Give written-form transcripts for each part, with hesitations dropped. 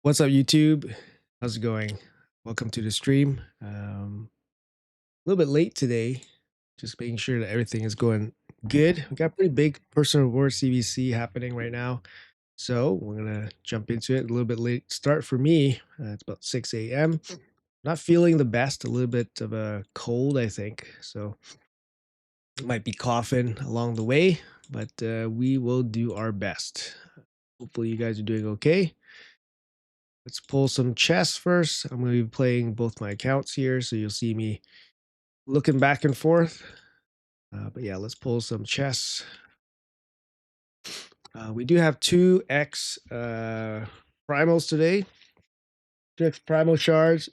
What's up, YouTube? How's it going? Welcome to the stream. A little bit late today, just making sure that everything is going good. We got a pretty big personal reward CVC happening right now, so we're gonna jump into it. A little bit late start for me. It's about 6 a.m. Not feeling the best. A little bit of a cold, I think. So might be coughing along the way, but we will do our best. Hopefully, you guys are doing okay. Let's pull some chess first. I'm going to be playing both my accounts here, so you'll see me looking back and forth. But yeah, let's pull some chess. We do have 2x primals today, 2x primal shards,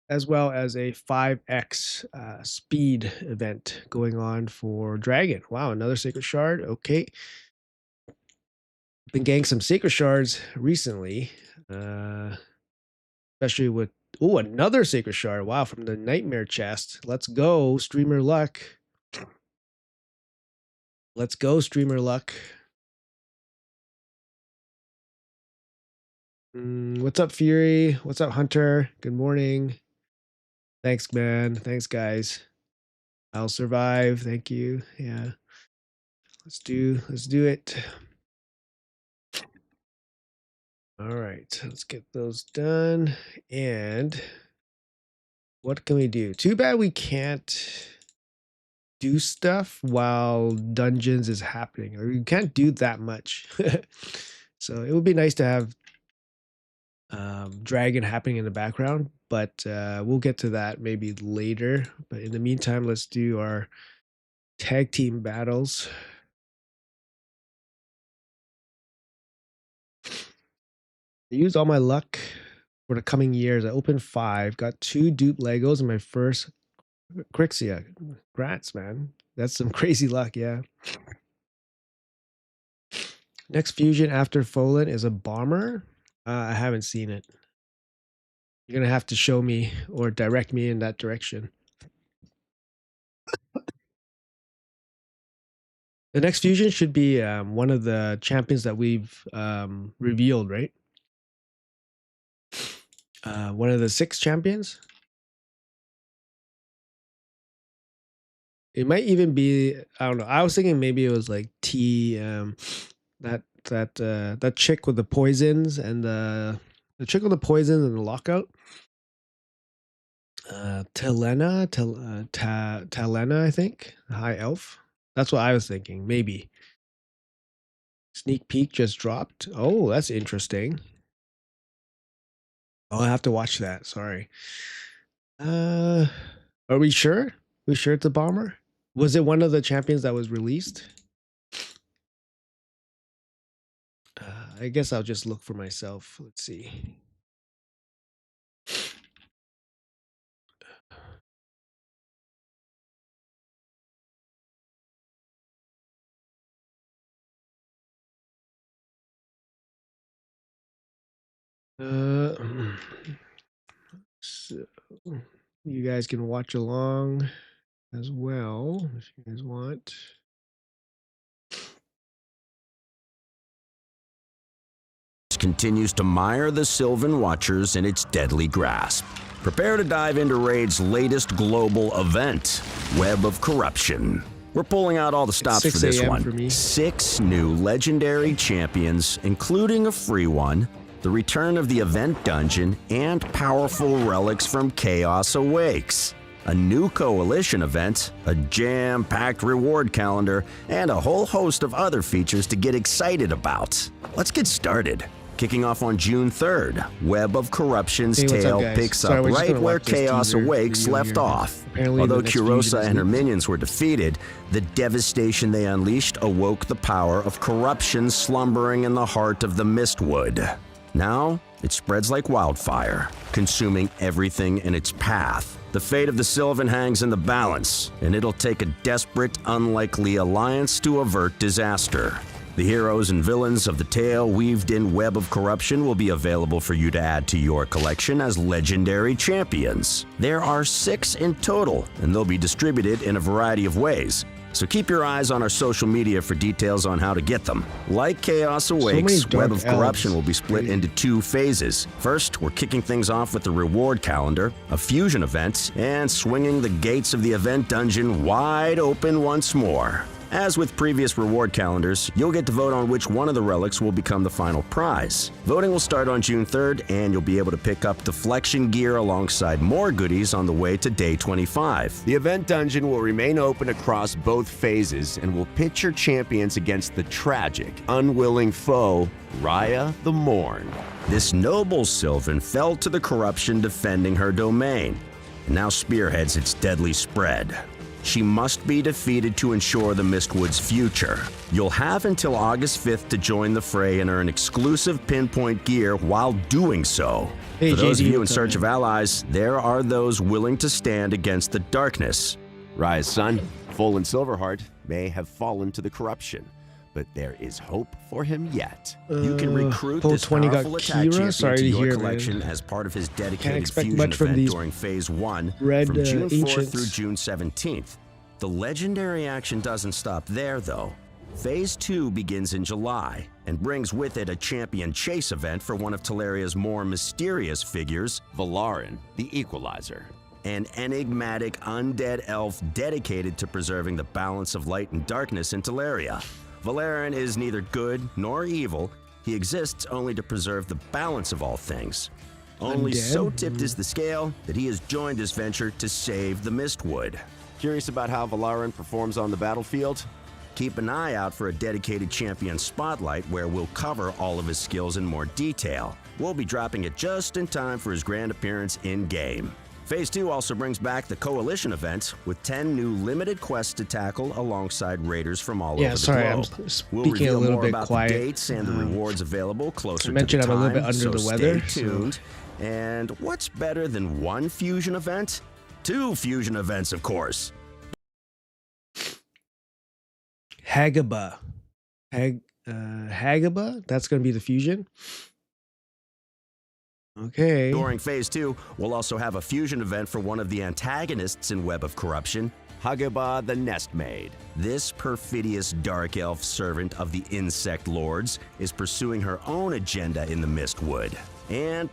as well as a 5x speed event going on for Dragon. Wow, another sacred shard. Okay. Been getting some sacred shards recently, especially with another sacred shard. Wow, from the nightmare chest. Let's go, streamer luck. Let's go, streamer luck. What's up, Fury? What's up, Hunter? Good morning. Thanks, man. Thanks, guys. I'll survive. Thank you. Yeah. Let's do it. All right, let's get those done. And what can we do? Too bad we can't do stuff while dungeons is happening, or you can't do that much. So it would be nice to have dragon happening in the background, but we'll get to that maybe later. But in the meantime, let's do our tag team battles. I used all my luck for the coming years. I opened 5, got 2 dupe Legos in my first Crixia. Congrats, man. That's some crazy luck, yeah. Next fusion after Folan is a bomber. I haven't seen it. You're going to have to show me or direct me in that direction. The next fusion should be one of the champions that we've revealed, right? One of the 6 champions. It might even be, I don't know. I was thinking maybe it was like T, that chick with the poisons and the chick with the poisons and the lockout. Talena, I think. High elf. That's what I was thinking. Maybe. Sneak peek just dropped. Oh, that's interesting. I'll have to watch that. Sorry. Are we sure? We sure it's a bomber? Was it one of the champions that was released? I guess I'll just look for myself. Let's see. So you guys can watch along as well if you guys want. Continues to mire the Sylvan Watchers in its deadly grasp. Prepare to dive into Raid's latest global event, Web of Corruption. We're pulling out all the stops for this one. 6 new legendary champions, including a free one, the return of the event dungeon, and powerful relics from Chaos Awakes. A new coalition event, a jam-packed reward calendar, and a whole host of other features to get excited about. Let's get started. Kicking off on June 3rd, Web of Corruption's tale picks up right where Chaos Awakes left off. Although Kurosa and her minions were defeated, the devastation they unleashed awoke the power of corruption slumbering in the heart of the Mistwood. Now, it spreads like wildfire, consuming everything in its path. The fate of the Sylvan hangs in the balance, and it'll take a desperate, unlikely alliance to avert disaster. The heroes and villains of the tale weaved in Web of Corruption will be available for you to add to your collection as legendary champions. There are 6 in total, and they'll be distributed in a variety of ways. So keep your eyes on our social media for details on how to get them. Like Chaos many Awakes, dark Web of Corruption elves. will be split Crazy. into 2 phases. First, we're kicking things off with the reward calendar, a fusion event, and swinging the gates of the event dungeon wide open once more. As with previous reward calendars, you'll get to vote on which one of the relics will become the final prize. Voting will start on June 3rd, and you'll be able to pick up deflection gear alongside more goodies on the way to day 25. The event dungeon will remain open across both phases and will pit your champions against the tragic, unwilling foe, Raya the Morn. This noble Sylvan fell to the corruption defending her domain, and now spearheads its deadly spread. She must be defeated to ensure the Mistwood's future. You'll have until August 5th to join the fray and earn exclusive pinpoint gear while doing so. Hey, For those JD, of you in what's up, search of man? allies, there are those willing to stand against the darkness. Raya's son, Full and Silverheart, may have fallen to the corruption, but there is hope for him yet. You can recruit Pull this 20 got powerful attack Kira? champion Sorry to to your hear, collection man. as part of his dedicated expect fusion much from event these during Phase 1 red, from June 4th ancients. through June 17th. The legendary action doesn't stop there, though. Phase 2 begins in July and brings with it a champion chase event for one of Talaria's more mysterious figures, Valarin, the Equalizer. an enigmatic undead elf dedicated to preserving the balance of light and darkness in Talaria. Valerian is neither good nor evil. He exists only to preserve the balance of all things. Only Undead? so tipped is the scale that he has joined his venture to save the Mistwood. Curious about how Valarin performs on the battlefield? Keep an eye out for a dedicated champion spotlight where we'll cover all of his skills in more detail. We'll be dropping it just in time for his grand appearance in-game. Phase 2 also brings back the Coalition event with 10 new limited quests to tackle alongside raiders from all over the sorry, I'm globe. speaking We'll reveal a little more bit about quiet. the dates and the rewards available closer I mentioned to the I'm a time, little bit under so the weather, stay tuned. And what's better than one fusion event? 2 fusion events, of course. Hagaba. Hagaba? That's going to be the fusion? Okay. During Phase 2, we'll also have a fusion event for one of the antagonists in Web of Corruption. Hagaba the Nestmaid. This perfidious dark elf servant of the Insect Lords is pursuing her own agenda in the Mistwood. And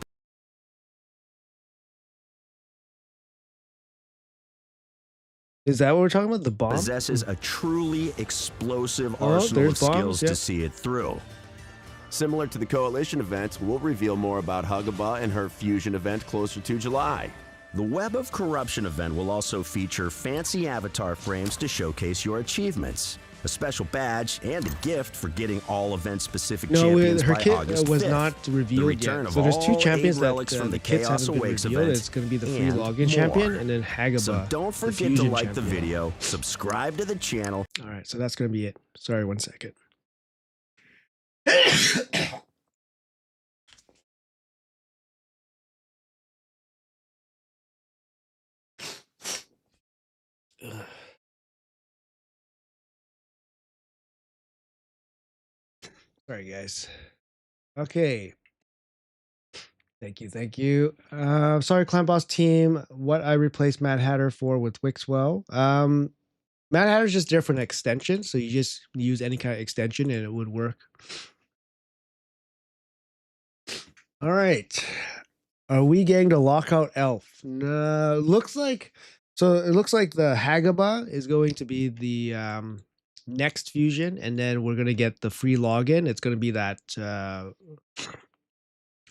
Is that what we're talking about? The bomb? possesses a truly explosive Oh, arsenal there's of bombs, skills yeah. to see it through. Similar to the Coalition event, we'll reveal more about Hagaba and her fusion event closer to July. The Web of Corruption event will also feature fancy avatar frames to showcase your achievements, a special badge, and a gift for getting all event-specific No, champions her by kit August was 5th. not The revealed return yet. of So there's two all champions 8 that relics from the the kits Chaos haven't been Awakes revealed. event. It's going to be the free and login more. champion and then Hagaba. So don't the forget to fusion like the champion. video, subscribe to the channel. All right, so that's going to be it. Sorry, 1 second. Sorry, guys. Okay. Thank you, thank you. Sorry, Clan Boss team. What I replaced Mad Hatter for with Wixwell. Mad Hatter's just there for an extension, so you just use any kind of extension and it would work. All right. Are we getting the Lockout Elf? No, looks like so. It looks like the Hagaba is going to be the next fusion, and then we're gonna get the free login. It's gonna be that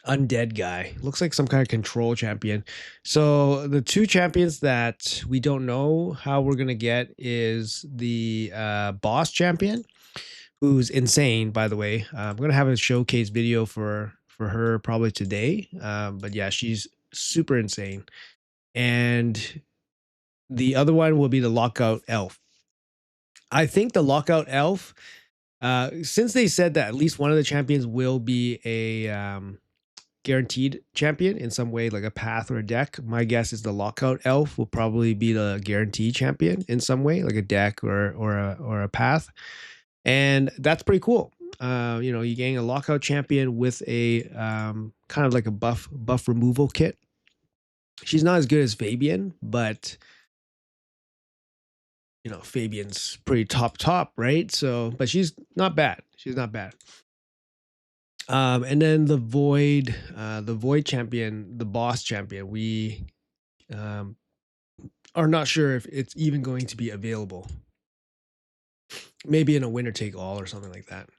undead guy. Looks like some kind of control champion. So the two champions that we don't know how we're gonna get is the boss champion, who's insane, by the way. I'm gonna have a showcase video for her probably today. But yeah, she's super insane. And the other one will be the Lockout Elf. I think the Lockout Elf, since they said that at least one of the champions will be a guaranteed champion in some way, like a path or a deck, my guess is the Lockout Elf will probably be the guaranteed champion in some way, like a deck or a path. And that's pretty cool. You know, you're getting a Lockout champion with a kind of like a buff removal kit. She's not as good as Fabian, but Fabian's pretty top, right? So, but she's not bad. She's not bad. And then the Void champion, the boss champion, we um, are not sure if it's even going to be available. Maybe in a winner take all or something like that.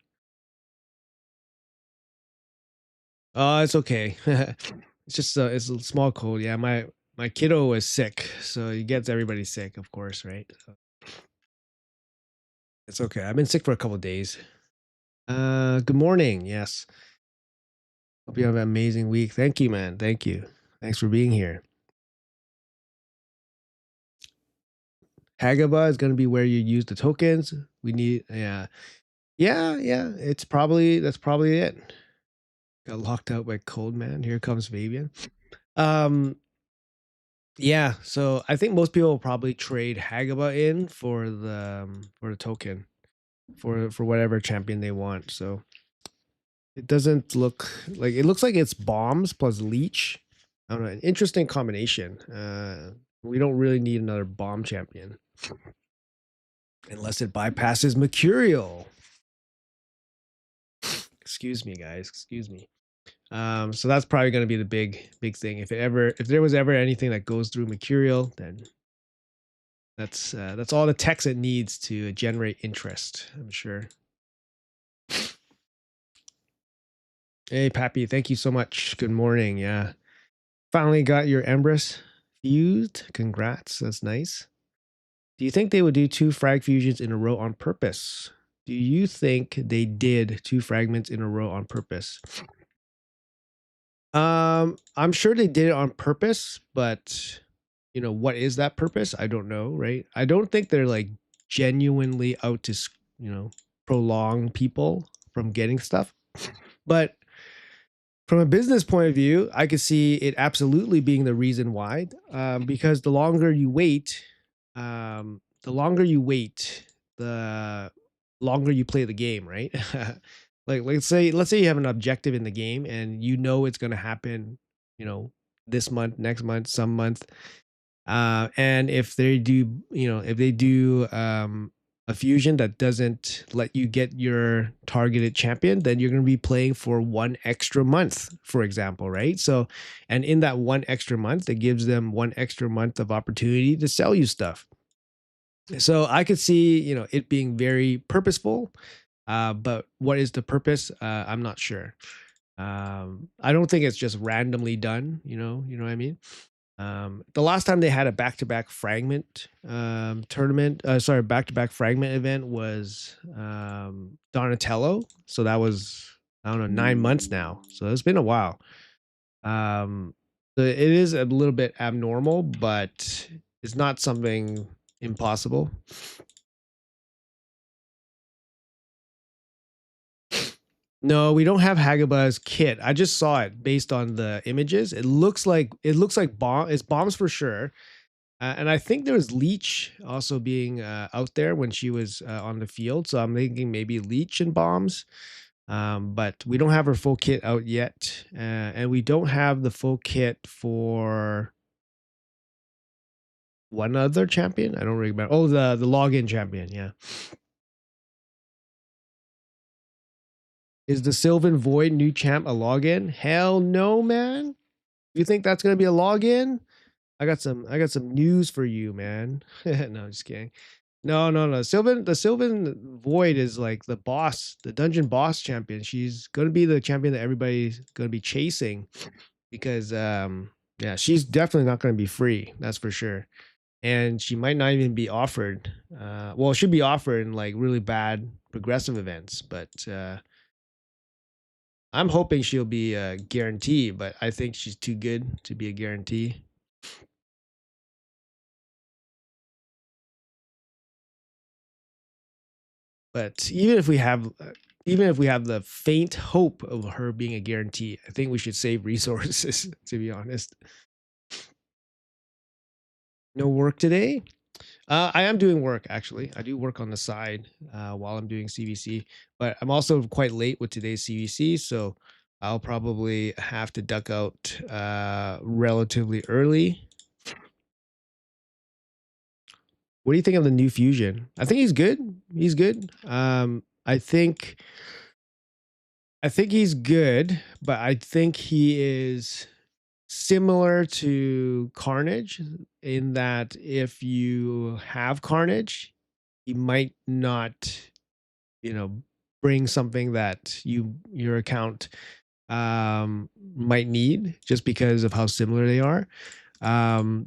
Oh, it's okay. It's just it's a small cold. Yeah, my kiddo is sick, so he gets everybody sick, of course, right? So it's okay. I've been sick for a couple of days. Good morning. Yes. Hope you have an amazing week. Thank you, man. Thank you. Thanks for being here. Hagaba is going to be where you use the tokens. We need, yeah. That's probably it. Got locked out by Cold Man. Here comes Fabian. Um, yeah. So I think most people will probably trade Hagaba in for the token for whatever champion they want. So it doesn't look like it looks like it's bombs plus leech. I don't know. An interesting combination. We don't really need another bomb champion unless it bypasses Mercurial. Excuse me, guys. Excuse me. So that's probably going to be the big thing. If there was ever anything that goes through Mercurial, then that's all the text it needs to generate interest. I'm sure. Hey, Pappy, thank you so much. Good morning. Yeah, finally got your Empress fused. Congrats. That's nice. Do you think they would do 2 frag fusions in a row on purpose? Do you think they did 2 fragments in a row on purpose? I'm sure they did it on purpose, but what is that purpose? I don't know, right? I don't think they're like genuinely out to, prolong people from getting stuff. But from a business point of view, I could see it absolutely being the reason why. Because the longer you wait, the longer you play the game, right? Like let's say you have an objective in the game and it's going to happen, this month, next month, some month. And if they do, a fusion that doesn't let you get your targeted champion, then you're going to be playing for 1 extra month, for example, right? So, and in that 1 extra month, it gives them 1 extra month of opportunity to sell you stuff. So I could see, it being very purposeful. But what is the purpose? I'm not sure. I don't think it's just randomly done. You know what I mean? The last time they had a back-to-back fragment tournament, back-to-back fragment event was Donatello. So that was, I don't know, 9 months now. So it's been a while. So it is a little bit abnormal, but it's not something impossible. No, we don't have Hagaba's kit. I just saw it based on the images. It looks like bomb. It's bombs for sure. And I think there was Leech also being out there when she was on the field. So I'm thinking maybe Leech and bombs. But we don't have her full kit out yet. And we don't have the full kit for one other champion. I don't really remember. Oh, the login champion. Yeah. Is the Sylvan Void new champ a login? Hell no, man. You think that's gonna be a login? I got some news for you, man. No, I'm just kidding. No. The Sylvan Void is like the boss, the dungeon boss champion. She's gonna be the champion that everybody's gonna be chasing because yeah, she's definitely not gonna be free, that's for sure. And she might not even be offered. Well, she'll be offered in like really bad progressive events, but I'm hoping she'll be a guarantee, but I think she's too good to be a guarantee. But even if we have the faint hope of her being a guarantee, I think we should save resources, to be honest. No work today? I am doing work, actually. I do work on the side while I'm doing CVC, but I'm also quite late with today's CVC, so I'll probably have to duck out relatively early. What do you think of the new fusion? I think he's good. He's good. I think he's good, but I think he is similar to Carnage in that if you have Carnage, he might not, bring something that your account might need just because of how similar they are. Um,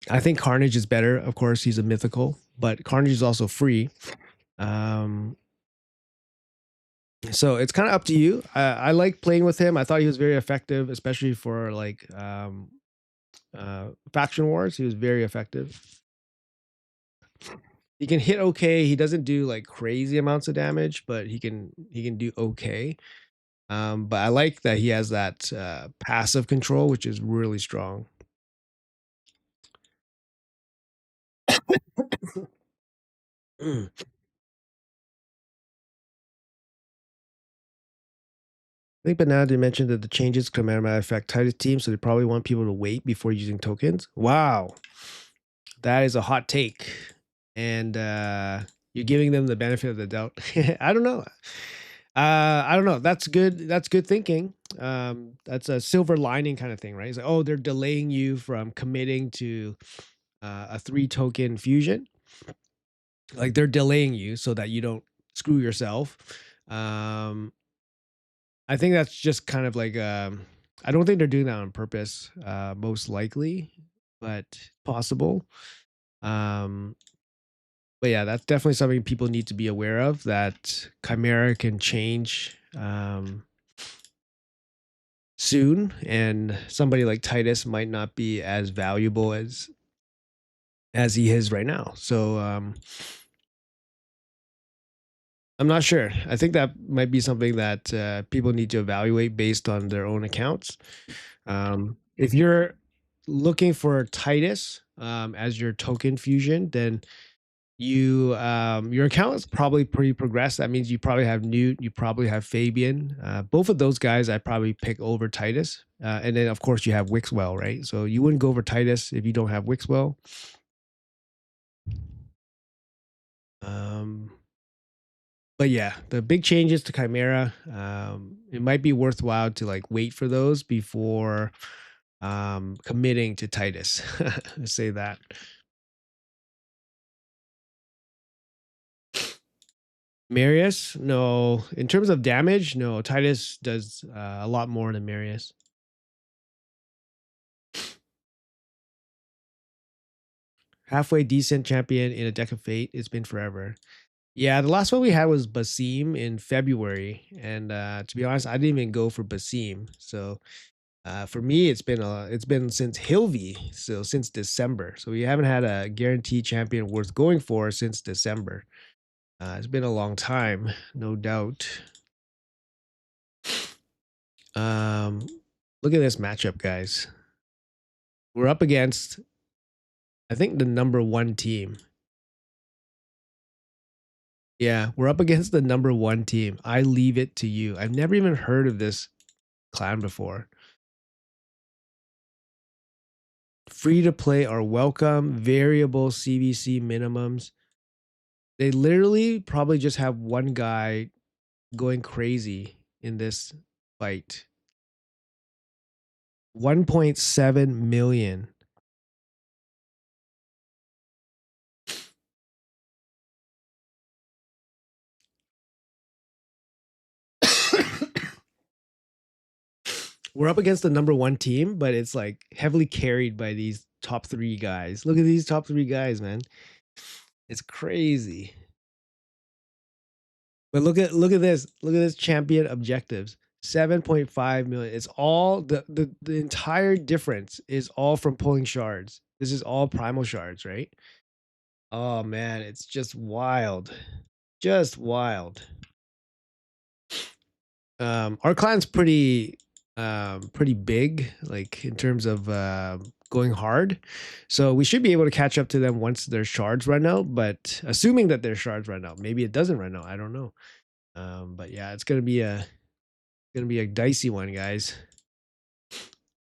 I think Carnage is better. Of course, he's a mythical, but Carnage is also free. Um, so it's kind of up to you. I like playing with him. I thought he was very effective, especially for like faction wars. He was very effective. He can hit okay. He doesn't do like crazy amounts of damage, but he can do okay. But I like that he has that passive control, which is really strong. Mm. I think, but now they mentioned that the changes could might affect Titus teams, so they probably want people to wait before using tokens. Wow, that is a hot take, and you're giving them the benefit of the doubt. I don't know. I don't know. That's good. That's good thinking. That's a silver lining kind of thing, right? It's like, oh, they're delaying you from committing to a 3 token fusion. Like they're delaying you so that you don't screw yourself. Um, I think that's just kind of like I don't think they're doing that on purpose, most likely, but possible. Um, but yeah, that's definitely something people need to be aware of. That Chimera can change soon, and somebody like Titus might not be as valuable as he is right now. So I'm not sure. I think that might be something that people need to evaluate based on their own accounts. If you're looking for Titus as your token fusion, then your account is probably pretty progressed. That means you probably have Newt, you probably have Fabian. Both of those guys I probably pick over Titus. And then of course you have Wixwell, right? So you wouldn't go over Titus if you don't have Wixwell. Um, but yeah, the big changes to Chimera, it might be worthwhile to like wait for those before committing to Titus. Let's say that. Marius, no. In terms of damage, no. Titus does a lot more than Marius. Halfway decent champion in a deck of fate. It's been forever. Yeah, the last one we had was Basim in February, and to be honest, I didn't even go for Basim. So for me, it's been since Hilvey, so since December. So we haven't had a guaranteed champion worth going for since December. It's been a long time, no doubt. Um, Look at this matchup, guys. We're up against, I think, the number 1 team. Yeah, we're up against the number 1 team. I leave it to you. I've never even heard of this clan before. Free to play are welcome, variable CVC minimums. They literally probably just have one guy going crazy in this fight. 1.7 million. We're up against the number 1 team, but it's like heavily carried by these top 3 guys. Look at these top 3 guys, man. It's crazy. But look at this. Look at this champion objectives. 7.5 million. It's all the entire difference is all from pulling shards. This is all primal shards, right? Oh man, it's just wild. Just wild. Our clan's pretty big, like in terms of going hard. So we should be able to catch up to them once their shards run out, but assuming that their shards run out. Maybe it doesn't run out. I don't know. But yeah, it's gonna be a dicey one, guys.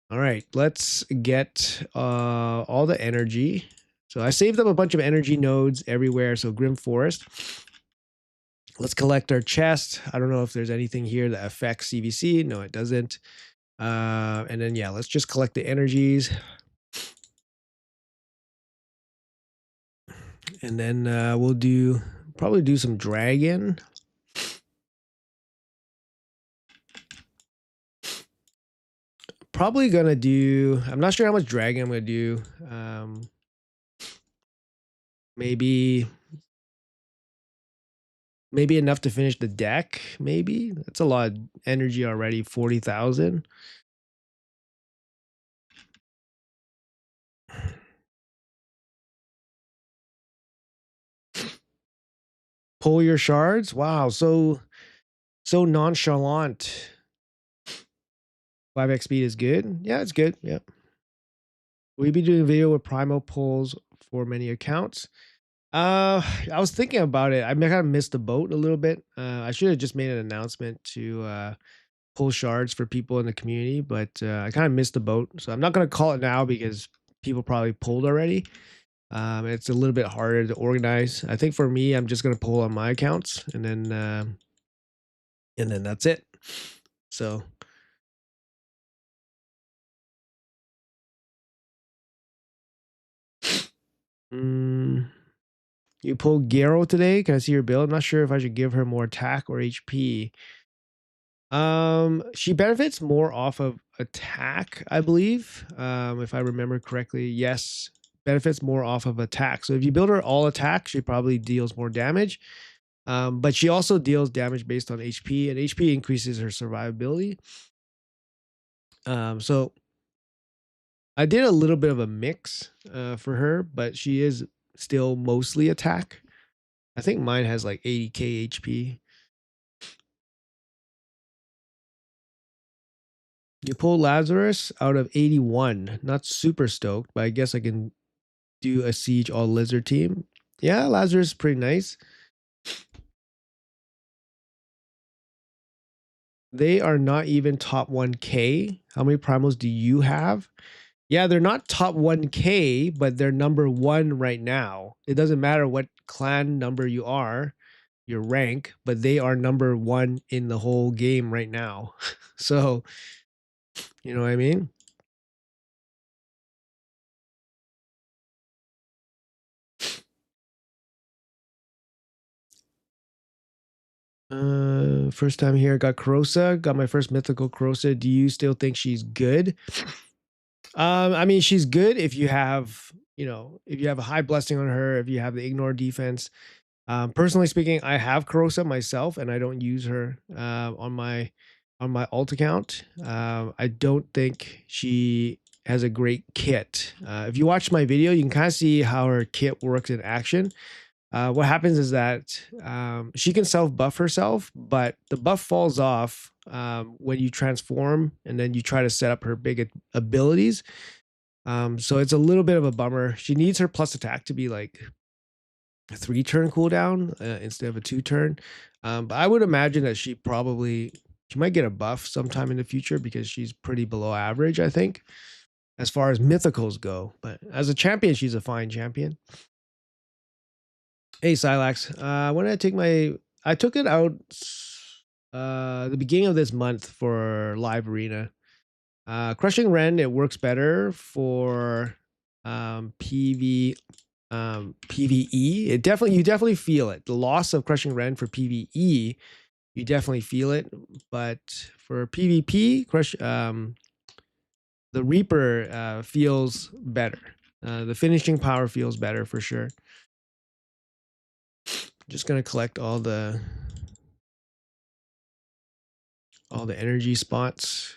All right, let's get all the energy. So I saved up a bunch of energy nodes everywhere. So Grim Forest. Let's collect our chest. I don't know if there's anything here that affects CVC. No, it doesn't. And then, yeah, let's just collect the energies. And then we'll probably do some dragon. Probably gonna do, I'm not sure how much dragon I'm gonna do. Maybe enough to finish the deck. Maybe that's a lot of energy already. 40,000. Pull your shards. Wow, so nonchalant. 5x speed is good. Yeah, it's good. Yeah. We'll be doing a video with Primo pulls for many accounts. I was thinking about it. I kind of missed the boat a little bit. I should have just made an announcement to pull shards for people in the community, but I kind of missed the boat. So I'm not going to call it now because people probably pulled already. It's a little bit harder to organize. I think for me, I'm just going to pull on my accounts and then that's it. So. You pulled Garo today. Can I see your build? I'm not sure if I should give her more attack or HP. She benefits more off of attack, I believe. If I remember correctly, yes, benefits more off of attack. So if you build her all attack, she probably deals more damage. But she also deals damage based on HP, and HP increases her survivability. So I did a little bit of a mix for her, but she is still mostly attack. I think mine has like 80k HP. You pull Lazarus out of 81. Not super stoked, but I guess I can do a siege all lizard team. Yeah, Lazarus is pretty nice. They are not even top 1k. How many primals do you have? Yeah, they're not top 1k, but they're number 1 right now. It doesn't matter what clan number you are, your rank, but they are number 1 in the whole game right now. So, you know what I mean? First time here, got Corrosa, got my first mythical Corrosa. Do you still think she's good? I mean, she's good if you have, if you have a high blessing on her, if you have the ignore defense. Personally speaking, I have Corrosa myself, and I don't use her on my alt account. I don't think she has a great kit. If you watch my video, you can kind of see how her kit works in action. What happens is that she can self buff herself, but the buff falls off when you transform and then you try to set up her big abilities. So it's a little bit of a bummer. She needs her plus attack to be like a 3-turn cooldown instead of a 2-turn. But I would imagine that she might get a buff sometime in the future because she's pretty below average, I think, as far as mythicals go. But as a champion, she's a fine champion. Hey, Silax. When did I take I took it out the beginning of this month for live arena. Crushing Rend, it works better for PvE. You definitely feel it. The loss of Crushing Rend for PvE, you definitely feel it. But for PvP, the Reaper feels better. The finishing power feels better for sure. Just gonna collect all the energy spots.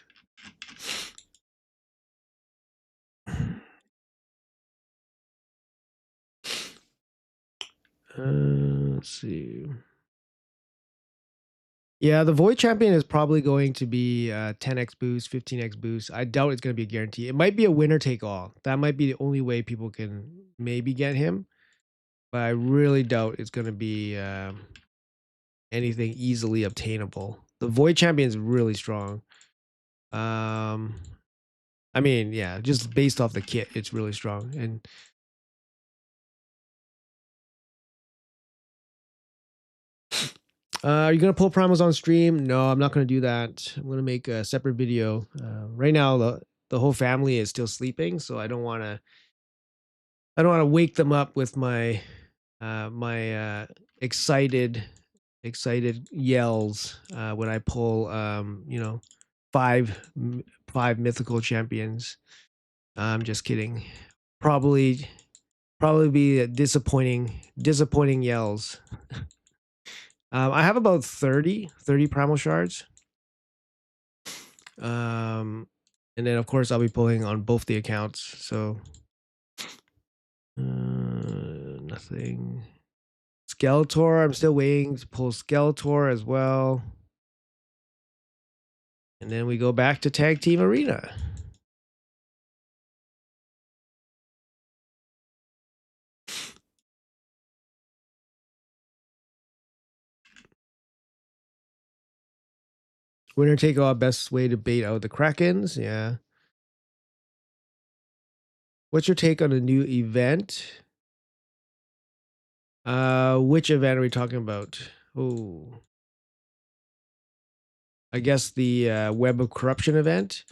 Let's see. Yeah, the Void Champion is probably going to be 10x boost, 15x boost. I doubt it's going to be a guarantee. It might be a winner take all. That might be the only way people can maybe get him. But I really doubt it's going to be anything easily obtainable. The Void Champion is really strong. I mean, yeah, just based off the kit, it's really strong. And Are you gonna pull primals on stream? No, I'm not gonna do that. I'm gonna make a separate video. Right now, the whole family is still sleeping, so I don't wanna wake them up with my excited yells when I pull five five mythical champions. I'm just kidding. Probably probably be disappointing yells. I have about 30 primal shards. And then of course I'll be pulling on both the accounts. So nothing. Skeletor, I'm still waiting to pull Skeletor as well. And then we go back to Tag Team Arena. Winner take all, best way to bait out the Krakens. Yeah. What's your take on a new event? Which event are we talking about? Oh, I guess the Web of Corruption event.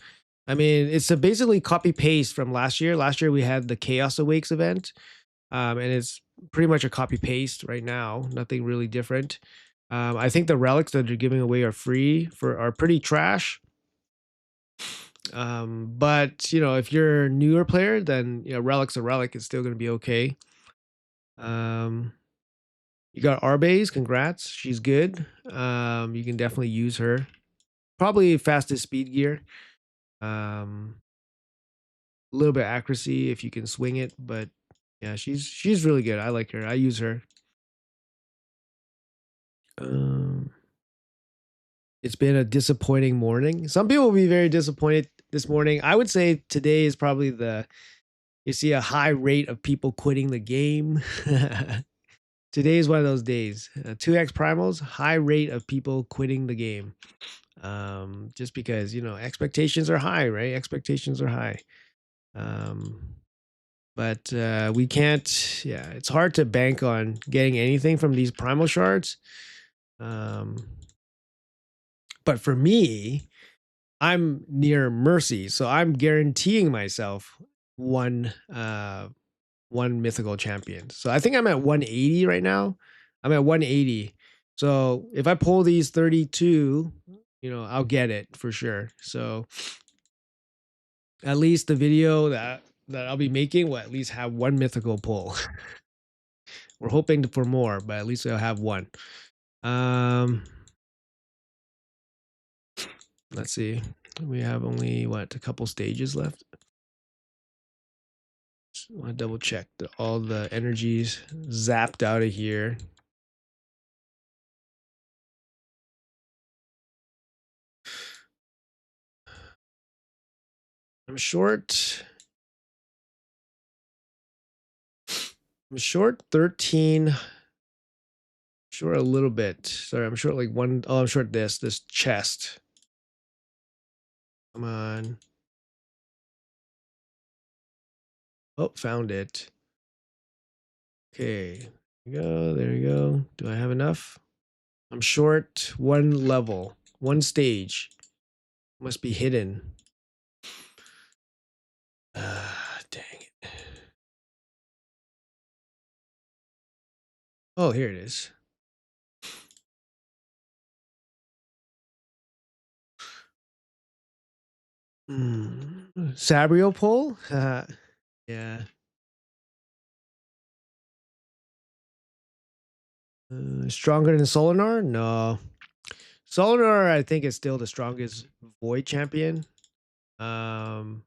I mean, it's a basically copy paste from last year. Last year we had the Chaos Awakes event, and it's pretty much a copy paste right now. Nothing really different. I think the relics that they're giving away are pretty trash. But you know, if you're a newer player, then you know, relic's a relic. It's still going to be okay. Um, you got Arbase, congrats. She's good. You can definitely use her. Probably fastest speed gear. A little bit accuracy if you can swing it, but yeah, she's really good. I like her. I use her. Um, it's been a disappointing morning. Some people will be very disappointed this morning. I would say today is probably you see a high rate of people quitting the game. Today is one of those days. 2x primals, high rate of people quitting the game. Just because, you know, expectations are high, right? Expectations are high. But we can't, yeah, it's hard to bank on getting anything from these primal shards. But for me, I'm near mercy, so I'm guaranteeing myself one one mythical champion. So I think I'm at 180 right now. I'm at 180. So if I pull these 32, you know, I'll get it for sure. So at least the video that I'll be making will at least have one mythical pull. We're hoping for more, but at least I'll have one. Um let's see. We have only what, a couple stages left. Just want to double check that all the energies zapped out of here. I'm short. I'm short 13. Short a little bit. Sorry, I'm short like one. Oh, I'm short this chest. Come on. Oh, found it. Okay. There you go. There you go. Do I have enough? I'm short one level, one stage. Must be hidden. Dang it. Oh, here it is. Sabrio pole? Yeah. Stronger than Solinar? No. Solinar, I think, is still the strongest Void champion. Um,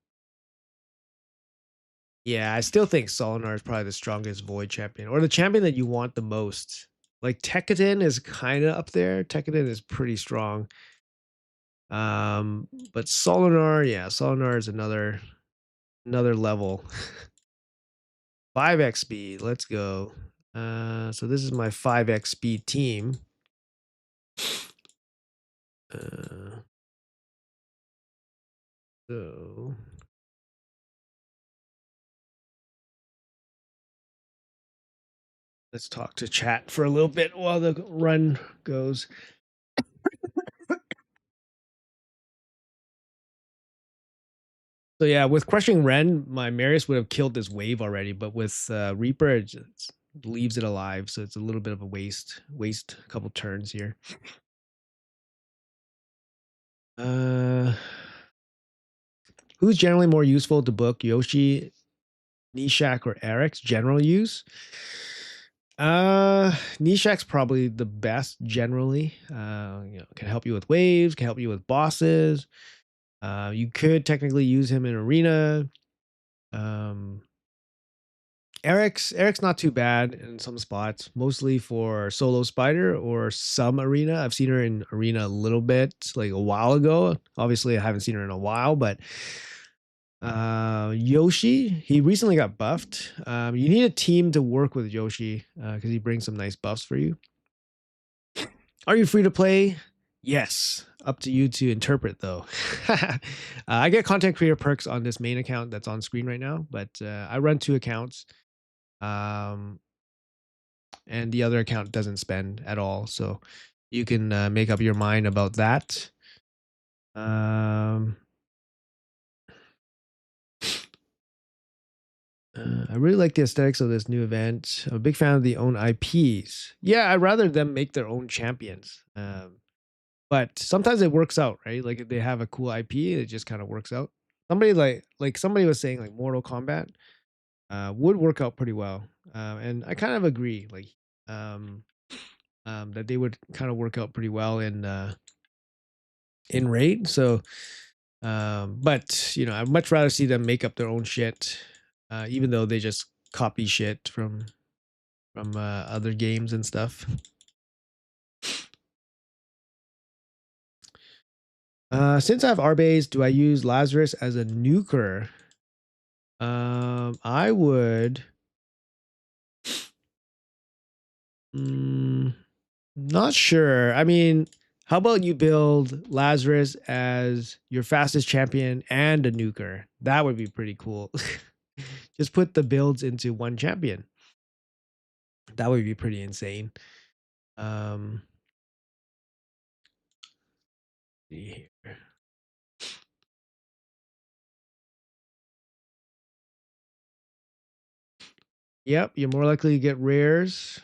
yeah, I still think Solinar is probably the strongest Void champion, or the champion that you want the most. Like Tekkadan is kind of up there. Tekkadan is pretty strong. But Solinar, yeah, Solinar is another level. 5x speed, let's go. So this is my 5x speed team. So Let's talk to chat for a little bit while the run goes. So yeah, with crushing Ren, my Marius would have killed this wave already, but with Reaper, it just leaves it alive, so it's a little bit of a waste a couple turns here. Who's generally more useful to book, Yoshi, Nishak, or Eric's general use? Nishak's probably the best generally. Can help you with waves, can help you with bosses. You could technically use him in arena. Um, Eric's not too bad in some spots, mostly for solo spider or some arena. I've seen her in arena a little bit, like a while ago. Obviously, I haven't seen her in a while, but Yoshi, he recently got buffed. You need a team to work with Yoshi because he brings some nice buffs for you. Are you free to play? Yes. Up to you to interpret, though. I get content creator perks on this main account that's on screen right now, but I run 2 accounts. And the other account doesn't spend at all. So you can make up your mind about that. I really like the aesthetics of this new event. I'm a big fan of the own IPs. Yeah, I'd rather them make their own champions. But sometimes it works out, right? Like if they have a cool IP, it just kind of works out. Somebody like somebody was saying like Mortal Kombat would work out pretty well. And I kind of agree, like um, that they would kind of work out pretty well in raid. So but I'd much rather see them make up their own shit, even though they just copy shit from other games and stuff. Since I have Arbase, do I use Lazarus as a nuker? I would. Not sure. I mean, how about you build Lazarus as your fastest champion and a nuker? That would be pretty cool. Just put the builds into one champion. That would be pretty insane. Um, see here. Yep, you're more likely to get rares.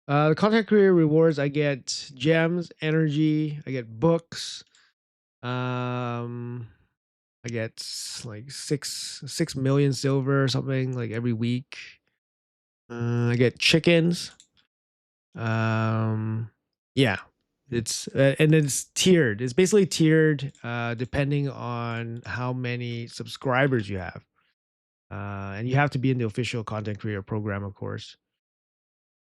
The content creator rewards, I get gems, energy, I get books. I get like 6 million silver or something like every week. I get chickens. Yeah, it's and it's tiered. It's basically tiered depending on how many subscribers you have. And you have to be in the official content creator program, of course.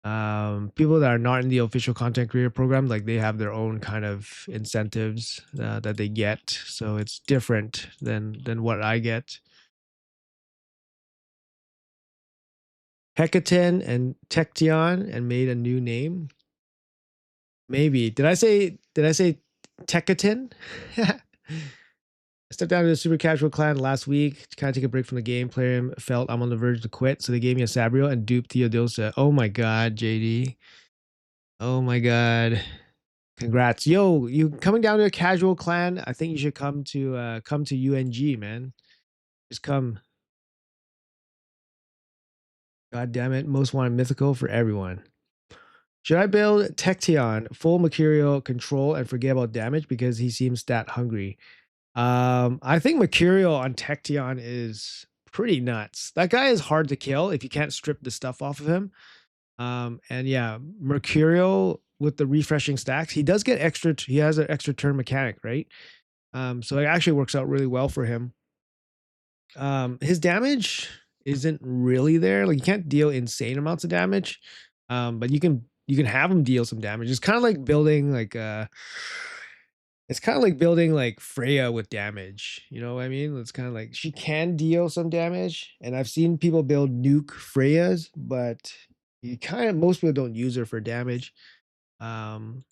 People that are not in the official content creator program, like they have their own kind of incentives that they get, so it's different than what I get. Hecaton and Tection and made a new name. Maybe did I say Tecaton? I stepped down to the super casual clan last week to kind of take a break from the game. Player felt I'm on the verge to quit, so they gave me a Sabrio and duped Theodosa. Oh my god, JD. Oh my god. Congrats. Yo, you coming down to a casual clan? I think you should come to UNG, man. Just come. God damn it. Most wanted mythical for everyone. Should I build Tection full Mercurial control and forget about damage because he seems stat hungry? I think Mercurial on Tection is pretty nuts. That guy is hard to kill if you can't strip the stuff off of him. And yeah, Mercurial with the refreshing stacks, he does get extra. He has an extra turn mechanic, right? So it actually works out really well for him. His damage isn't really there. Like you can't deal insane amounts of damage, but you can have him deal some damage. It's kind of like building like Freya with damage. You know what I mean? It's kind of like she can deal some damage, and I've seen people build nuke Freyas, but most people don't use her for damage. Um,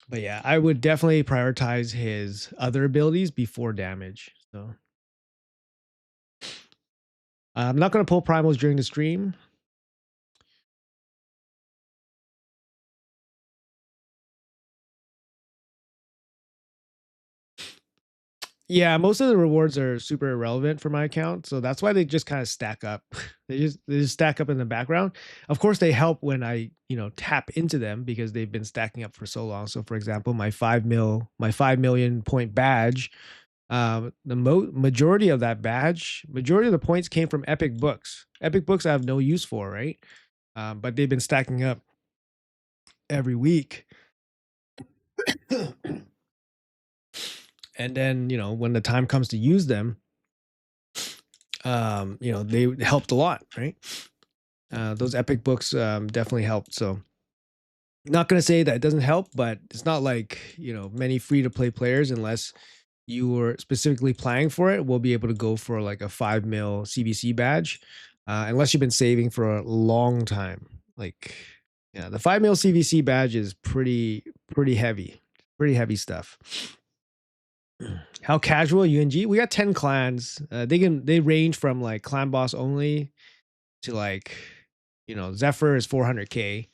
but yeah, I would definitely prioritize his other abilities before damage. So I'm not going to pull primals during the stream. Yeah, most of the rewards are super irrelevant for my account, so that's why they just kind of stack up. They just stack up in the background. Of course, they help when I tap into them because they've been stacking up for so long. So, for example, my 5 million point badge, the majority of that badge, majority of the points came from Epic Books. Epic Books I have no use for, right? But they've been stacking up every week. And then when the time comes to use them, they helped a lot, right? Those Epic Books definitely helped. So not going to say that it doesn't help, but it's not like many free to play players, unless you were specifically planning for it, will be able to go for like a 5 mil CBC badge, unless you've been saving for a long time. Like, yeah, the 5 mil CVC badge is pretty heavy stuff. How casual UNG? We got 10 clans. They range from like clan boss only to like Zephyr is 400k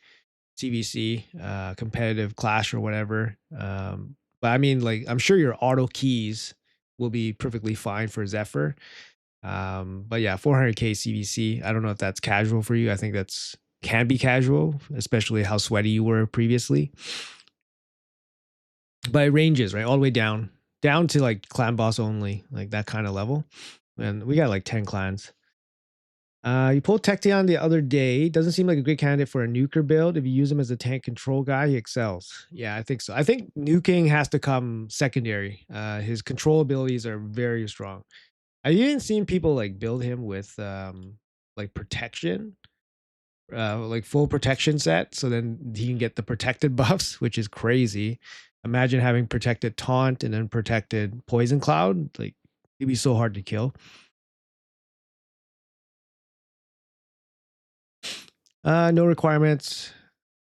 CVC, competitive clash or whatever. But I mean, like, I'm sure your auto keys will be perfectly fine for Zephyr. But yeah, 400k CVC. I don't know if that's casual for you. I think that's can be casual, especially how sweaty you were previously. But it ranges, right, all the way down to like clan boss only, like that kind of level. And we got like 10 clans. You pulled Tecteon the other day. Doesn't seem like a great candidate for a nuker build. If you use him as a tank control guy, he excels. Yeah, I think so. I think nuking has to come secondary. His control abilities are very strong. I've even seen people like build him with like protection, like full protection set, so then he can get the protected buffs, which is crazy. Imagine having protected taunt and then protected poison cloud. Like, it'd be so hard to kill. No requirements.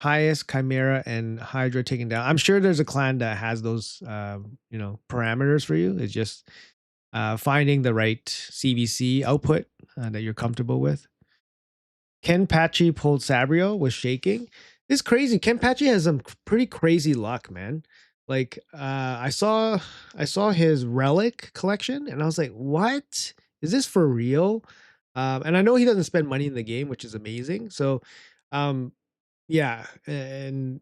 Highest, Chimera, and Hydra taken down. I'm sure there's a clan that has those, parameters for you. It's just finding the right CVC output that you're comfortable with. Ken Patchy pulled Sabrio, was shaking. It's crazy. Ken Patchy has some pretty crazy luck, man. Like, I saw his relic collection, and I was like, "What is this for real?" And I know he doesn't spend money in the game, which is amazing. So, um, yeah, and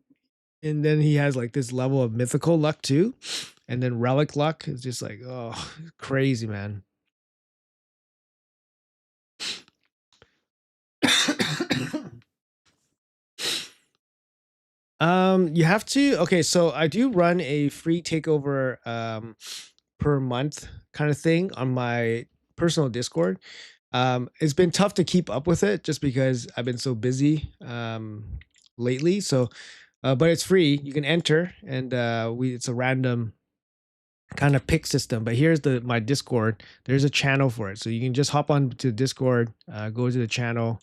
then he has like this level of mythical luck too, and then relic luck is just like, oh, crazy, man. You have to. Okay, so I do run a free takeover per month kind of thing on my personal Discord. It's been tough to keep up with it just because I've been so busy lately. So, but it's free. You can enter, and it's a random kind of pick system. But here's my Discord. There's a channel for it, so you can just hop on to Discord, go to the channel,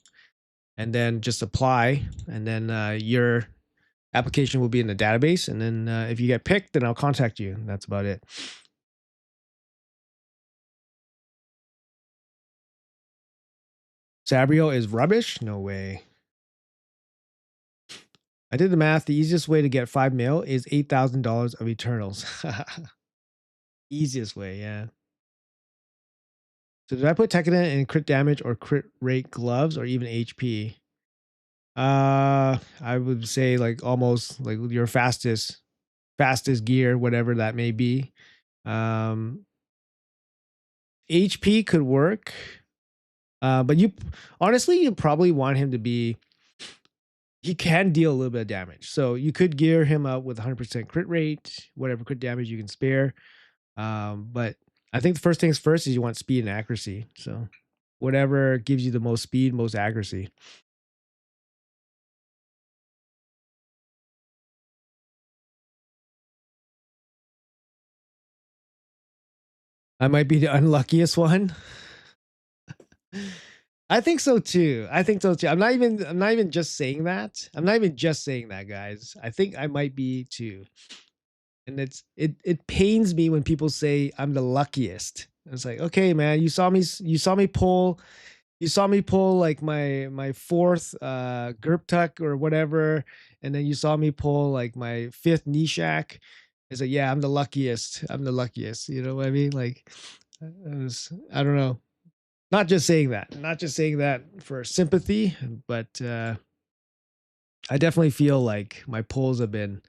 and then just apply, and then your application will be in the database. And then if you get picked, then I'll contact you. That's about it. Sabrio is rubbish? No way. I did the math. The easiest way to get 5 mil is $8,000 of Eternals. Easiest way, yeah. So did I put Tekkadan in crit damage or crit rate gloves or even HP? I would say like almost like your fastest gear, whatever that may be. HP could work. But you honestly, you probably want him to be, he can deal a little bit of damage. So you could gear him up with 100% crit rate, whatever crit damage you can spare. But I think the first things first is you want speed and accuracy. So whatever gives you the most speed, most accuracy. I might be the unluckiest one. I think so too. I'm not even just saying that. I'm not even just saying that, guys. I think I might be too. And it pains me when people say I'm the luckiest. It's like, okay, man, you saw me pull You saw me pull like my fourth Gerp tuck or whatever, and then you saw me pull like my fifth knee shack. It's like, yeah, I'm the luckiest. I'm the luckiest. You know what I mean? Like, I don't know. Not just saying that. Not just saying that for sympathy, but I definitely feel like my pulls have been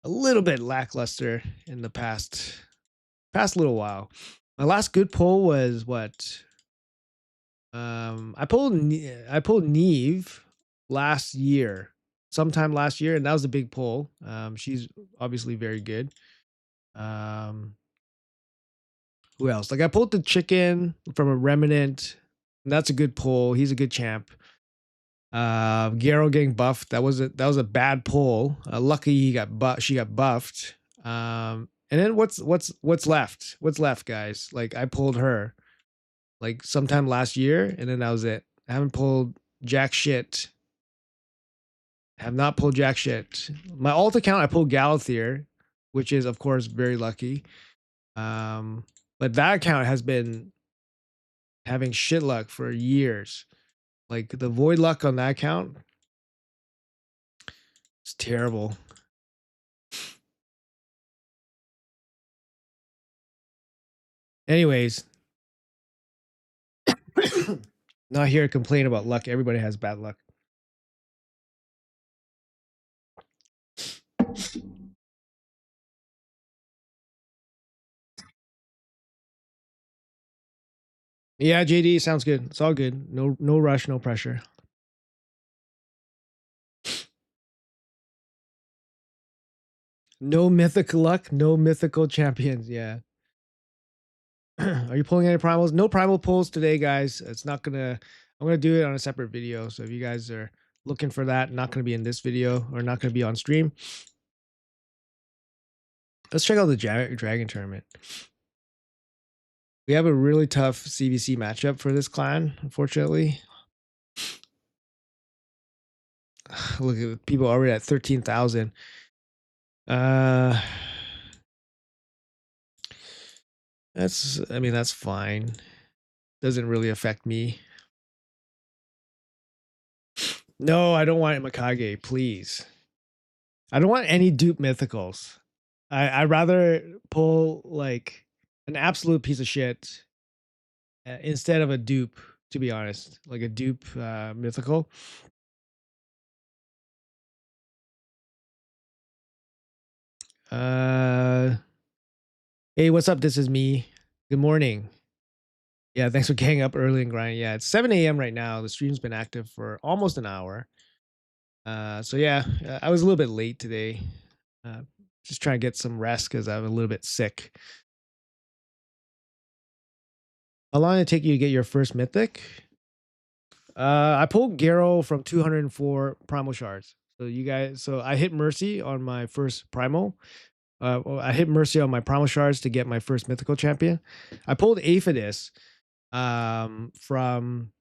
a little bit lackluster in the past little while. My last good pull was what? I pulled Neve last year, sometime last year, and that was a big pull. She's obviously very good. Um, who else? Like I pulled the chicken from a remnant. And that's a good pull. He's a good champ. Garo getting buffed. That was a bad pull. Lucky she got buffed. And then what's left? What's left, guys? Like I pulled her like sometime last year, and then that was it. I haven't pulled jack shit. Have not pulled jack shit. My alt account, I pulled Galathier, which is of course very lucky. Um, but that account has been having shit luck for years. Like the void luck on that account, it's terrible. Anyways, not here to complain about luck. Everybody has bad luck. Yeah, JD sounds good. It's all good. No rush, no pressure. No mythic luck, no mythical champions. Yeah. Are you pulling any primals? No primal pulls today, guys. It's not gonna. I'm gonna do it on a separate video. So if you guys are looking for that, not gonna be in this video or not gonna be on stream. Let's check out the Dragon tournament. We have a really tough CVC matchup for this clan, unfortunately. Look at people already at 13,000. That's fine. Doesn't really affect me. No, I don't want Mikage, please. I don't want any dupe mythicals. I'd rather pull like an absolute piece of shit instead of a dupe, to be honest. Like a dupe mythical. Hey, what's up? This is me. Good morning. Yeah, thanks for getting up early and grinding. Yeah, it's 7 a.m. right now. The stream's been active for almost an hour. So yeah, I was a little bit late today. Just trying to get some rest because I'm a little bit sick. How long did it take you to get your first mythic? I pulled Garo from 204 primal shards. So I hit Mercy on my first primal. I hit Mercy on my primal shards to get my first mythical champion. I pulled Aphidus from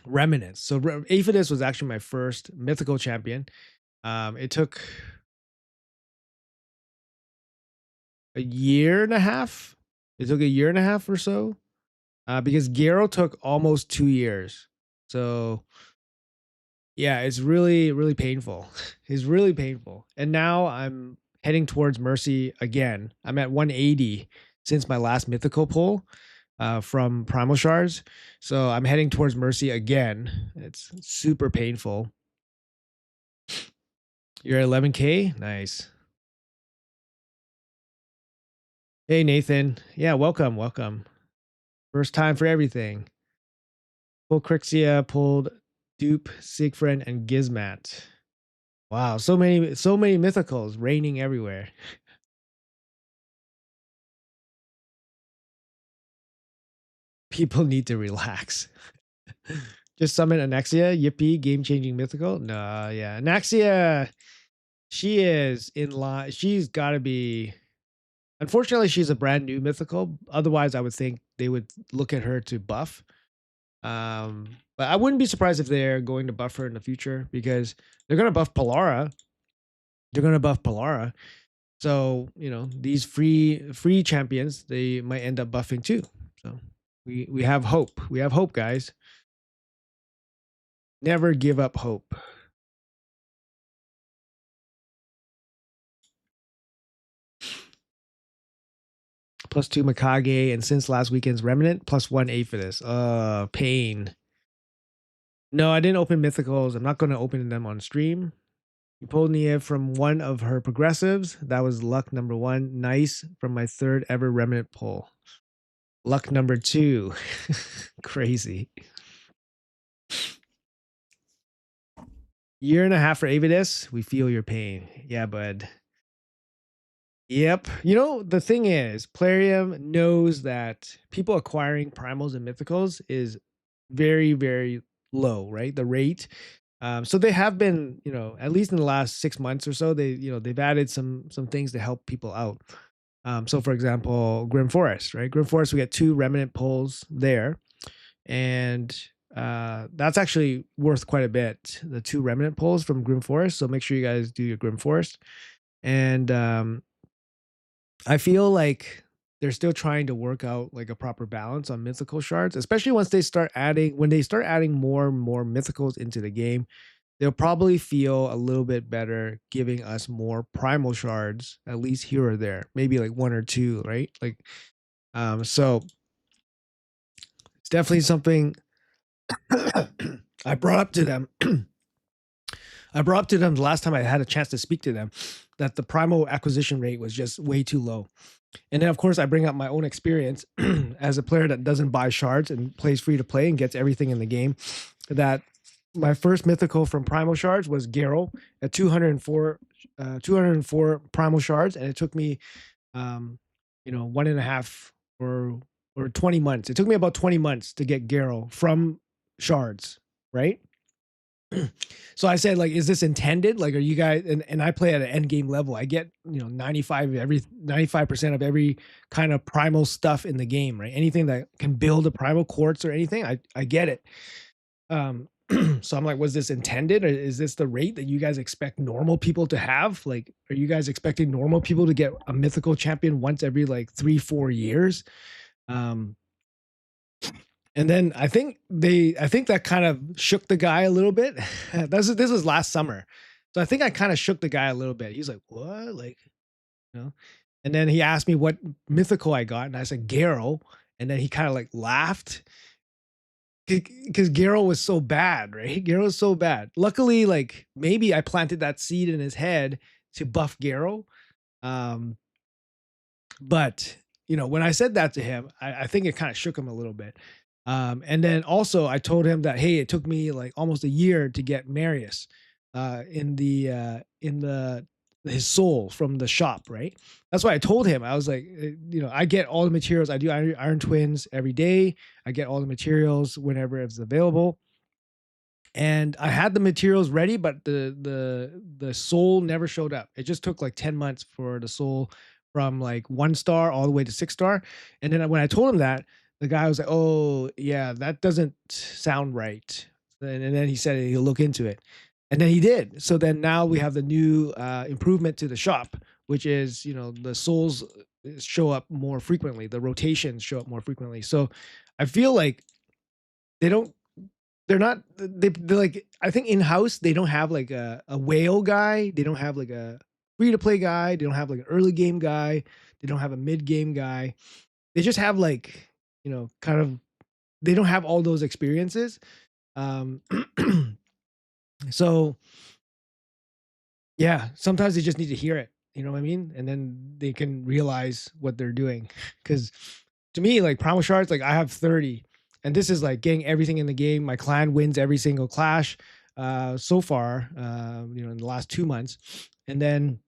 Remnants. So Aphidus was actually my first mythical champion. It took a year and a half. It took a year and a half or so. Because Garo took almost 2 years. So yeah, it's really, really painful. It's really painful. And now I'm heading towards Mercy again. I'm at 180 since my last mythical pull from Primal Shards. So I'm heading towards Mercy again. It's super painful. You're at 11K? Nice. Hey, Nathan. Yeah, welcome. Welcome. First time for everything. Pulled Crixia, pulled Dupe, Siegfried, and Gizmat. Wow, so many mythicals raining everywhere. People need to relax. Just summon Anaxia, yippee, game-changing mythical. No, yeah. Anaxia, she is in line. She's gotta be. Unfortunately, she's a brand new mythical. Otherwise, I would think they would look at her to buff. But I wouldn't be surprised if they're going to buff her in the future because they're gonna buff Polara. They're gonna buff Polara. So, these free champions, they might end up buffing too. So we have hope. We have hope, guys. Never give up hope. +2 Mikage, and since last weekend's Remnant, +1 Aphidus. Pain. No, I didn't open Mythicals. I'm not going to open them on stream. You pulled Nia from one of her progressives. That was luck number 1. Nice from my 3rd ever Remnant pull. Luck number 2. Crazy. Year and a half for Avidus. We feel your pain. Yeah, bud. Yep. You know, the thing is, Plarium knows that people acquiring primals and mythicals is very, very low, right? The rate. So they have been, you know, at least in the last 6 months or so, they've added some things to help people out. So for example, Grim Forest, right? Grim Forest, we get 2 remnant pulls there, and that's actually worth quite a bit. The 2 remnant pulls from Grim Forest. So make sure you guys do your Grim Forest. And I feel like they're still trying to work out like a proper balance on mythical shards, especially once they start adding more and more mythicals into the game. They'll probably feel a little bit better giving us more primal shards, at least here or there, maybe like 1 or 2, right? Like, so it's definitely something I brought up to them. I brought up to them the last time I had a chance to speak to them, that the primal acquisition rate was just way too low. And then, of course, I bring up my own experience as a player that doesn't buy shards and plays free to play and gets everything in the game. That my first mythical from primal shards was Garrow at 204 primal shards, and it took me, 1.5 or 20 months. It took me about 20 months to get Garrow from shards, right? So I said, like, is this intended? Like, are you guys, and I play at an end game level. I get, 95% of every kind of primal stuff in the game, right? Anything that can build a primal quartz or anything, I get it. So I'm like, was this intended, or is this the rate that you guys expect normal people to have? Like, are you guys expecting normal people to get a mythical champion once every like 3-4 years? And then I think that kind of shook the guy a little bit. This was last summer. So I think I kind of shook the guy a little bit. He's like, "What?" Like, you know. And then he asked me what mythical I got, and I said Garrow. And then he kind of like laughed because Garrow was so bad, right? Garrow was so bad. Luckily, like maybe I planted that seed in his head to buff Garrow. But when I said that to him, I think it kind of shook him a little bit. And then also I told him that, hey, it took me like almost a year to get Marius in his soul from the shop, right? That's why I told him. I was like, I get all the materials. I do Iron Twins every day. I get all the materials whenever it's available. And I had the materials ready, but the soul never showed up. It just took like 10 months for the soul from like 1 star all the way to 6 star. And then when I told him that, the guy was like, "Oh, yeah, that doesn't sound right." And then he said he'll look into it. And then he did. So then now we have the new improvement to the shop, which is, the souls show up more frequently. The rotations show up more frequently. So I feel like they're like, I think in-house, they don't have like a whale guy. They don't have like a free to play guy. They don't have like an early game guy. They don't have a mid game guy. They just have like, kind of, they don't have all those experiences. So yeah, sometimes they just need to hear it, you know what I mean? And then they can realize what they're doing. Cause to me, like primal shards, like I have 30, and this is like getting everything in the game. My clan wins every single clash so far, in the last 2 months. And then,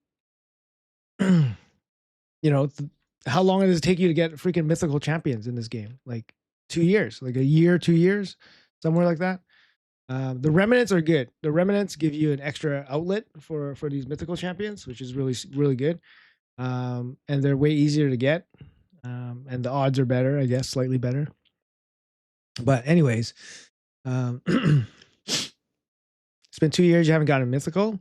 how long does it take you to get freaking mythical champions in this game? Like 2 years, like a year, 2 years, somewhere like that. The remnants are good. The remnants give you an extra outlet for these mythical champions, which is really, really good. And they're way easier to get. And the odds are better, I guess, slightly better. But anyways, it's been 2 years. You haven't gotten a mythical.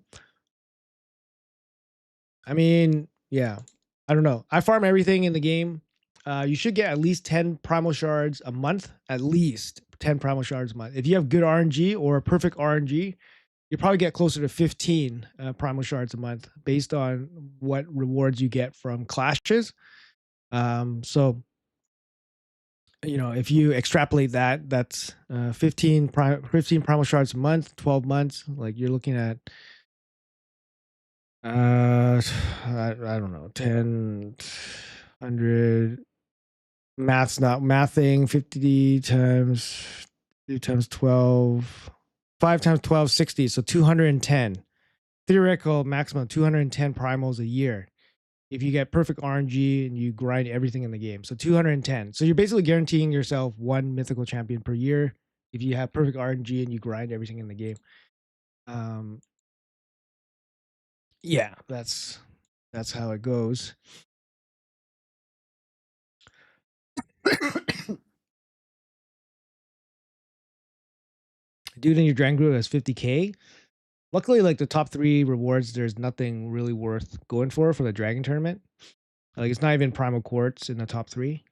I mean, yeah, I don't know. I farm everything in the game. You should get at least 10 primal shards a month, at least 10 primal shards a month. If you have good RNG or a perfect RNG, you probably get closer to 15 primal shards a month based on what rewards you get from clashes. So if you extrapolate that, that's 15 primal shards a month, 12 months. Like you're looking at I don't know, 10, 100. Math's not mathing. 50 times 2 times 12, 5 times 12, 60. So 210. Theoretical maximum 210 primals a year if you get perfect RNG and you grind everything in the game. So 210. So you're basically guaranteeing yourself one mythical champion per year if you have perfect RNG and you grind everything in the game. Yeah, that's how it goes. Dude in your Dragon group has 50K. Luckily, like the top 3 rewards, there's nothing really worth going for the Dragon tournament. Like it's not even Primal Quartz in the top 3.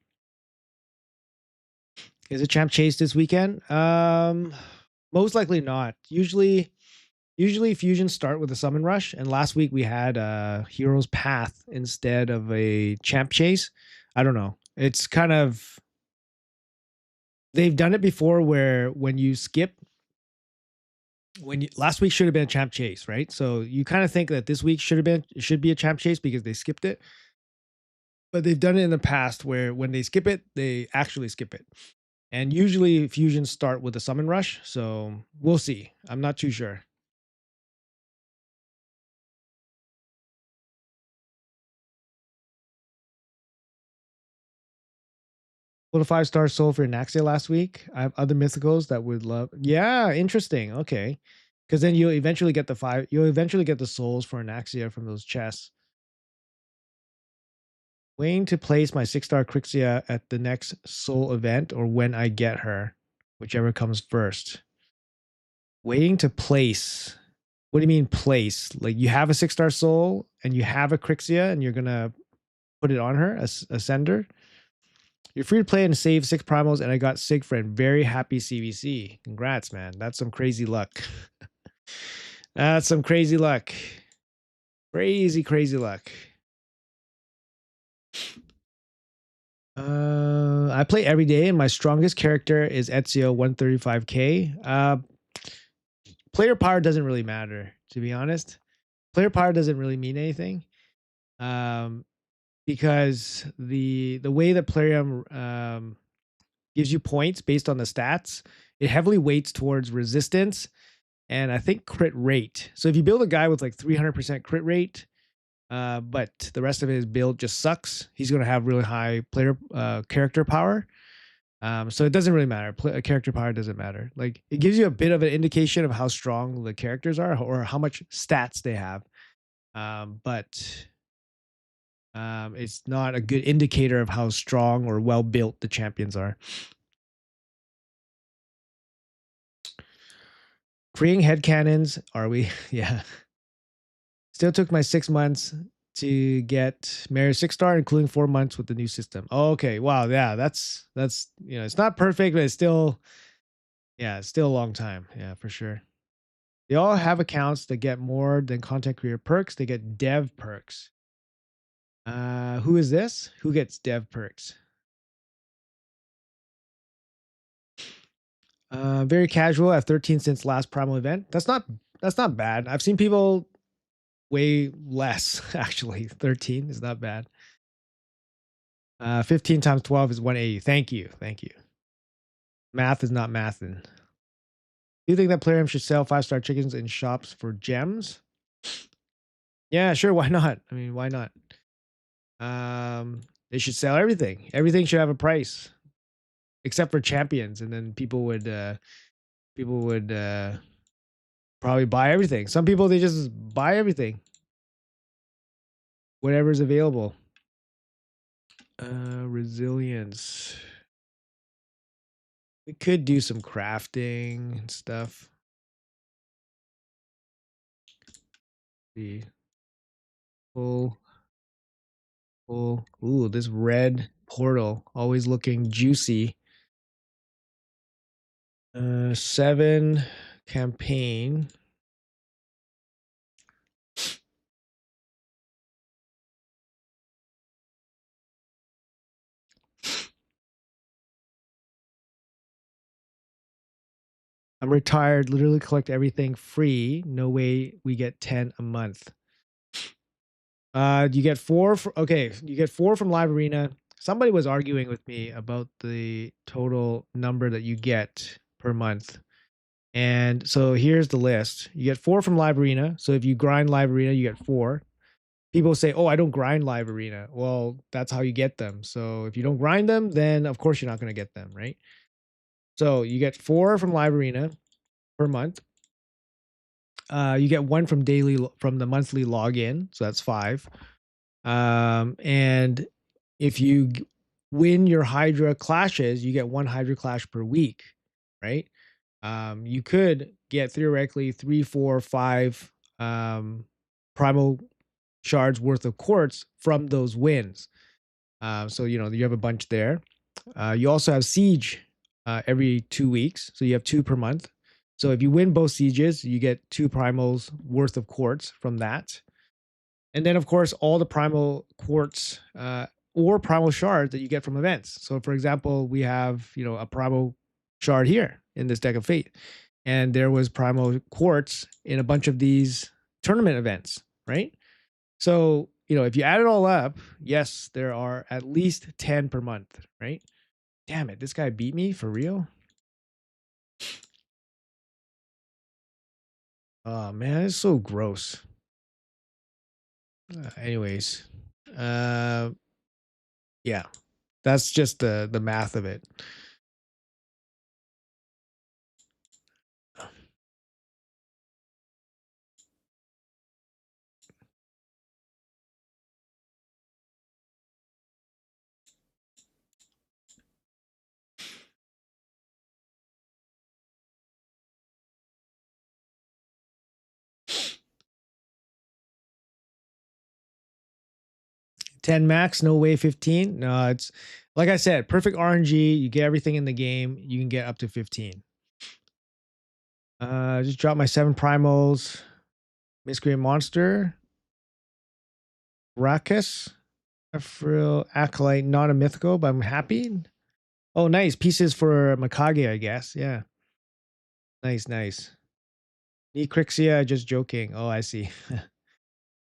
Is it Champ Chase this weekend? Most likely not. Usually fusions start with a summon rush, and last week we had Hero's Path instead of a Champ Chase. I don't know. It's kind of, they've done it before where when you skip, last week should have been a Champ Chase, right? So you kind of think that this week should be a Champ Chase because they skipped it. But they've done it in the past where when they skip it, they actually skip it. And usually fusions start with a summon rush, so we'll see. I'm not too sure. Pulled a 5-star soul for Naxia last week. I have other mythicals that would love. Yeah, interesting. Okay. Because then you'll eventually get the souls for Anaxia from those chests. Waiting to place my 6-star Crixia at the next soul event or when I get her, whichever comes first. Waiting to place. What do you mean place? Like you have a 6-star soul and you have a Crixia and you're gonna put it on her, a sender. You're free to play and save 6 primals, and I got Sigfried. Very happy CVC. Congrats, man. That's some crazy luck. That's some crazy luck. Crazy luck. I play every day, and my strongest character is Ezio 135k. Player power doesn't really matter, to be honest. Player power doesn't really mean anything. Because the way that Plarium gives you points based on the stats, it heavily weights towards resistance and I think crit rate. So if you build a guy with like 300% crit rate, but the rest of his build just sucks, he's going to have really high player character power. So it doesn't really matter. Character power doesn't matter. Like it gives you a bit of an indication of how strong the characters are or how much stats they have. But it's not a good indicator of how strong or well built the champions are. Creating head cannons, are we? Yeah. Still took my 6 months to get Mary's 6-star, including 4 months with the new system. Oh, okay. Wow. Yeah, that's it's not perfect, but it's still it's still a long time. Yeah, for sure. They all have accounts that get more than content creator perks. They get dev perks. Who is this? Who gets dev perks? Very casual. I have 13 since last primal event. That's not bad. I've seen people way less actually. 13 is not bad. 15 times 12 is 180. Thank you. Math is not mathin'. Do you think that Plarium should sell 5-star chickens in shops for gems? Yeah, sure. Why not? I mean, why not? They should sell everything. Everything should have a price, except for champions, and then people would probably buy everything. Some people they just buy everything, whatever's available. Resilience. We could do some crafting and stuff. The full. Ooh, this red portal always looking juicy. 7 campaign. I'm retired, literally collect everything free. No way we get 10 a month. You get 4 okay, you get 4 from Live Arena. Somebody was arguing with me about the total number that you get per month. And so here's the list. You get 4 from Live Arena. So if you grind Live Arena, you get 4. People say, "Oh, I don't grind Live Arena." Well, that's how you get them. So if you don't grind them, then of course you're not going to get them, right? So you get 4 from Live Arena per month. You get 1 from from the monthly login, so that's 5. And if you win your Hydra clashes, you get 1 Hydra clash per week, right? You could get theoretically 3, 4, 5 primal shards worth of quartz from those wins. So you know you have a bunch there. You also have siege every 2 weeks, so you have 2 per month. So if you win both sieges, you get 2 primals worth of quartz from that. And then, of course, all the primal quartz or primal shards that you get from events. So, for example, we have a primal shard here in this deck of fate, and there was primal quartz in a bunch of these tournament events, right? So, if you add it all up, yes, there are at least 10 per month, right? Damn it, this guy beat me for real. Oh man, it's so gross. Anyways, uh, yeah, that's just the math of it. 10 max, no way 15. No, it's like I said, perfect RNG. You get everything in the game. You can get up to 15. Just drop my 7 primals. Miscreant Monster. Rakus. Ephrail Acolyte, not a mythical, but I'm happy. Oh, nice. Pieces for Mikage, I guess. Yeah. Nice, nice. Necrixia, just joking. Oh, I see.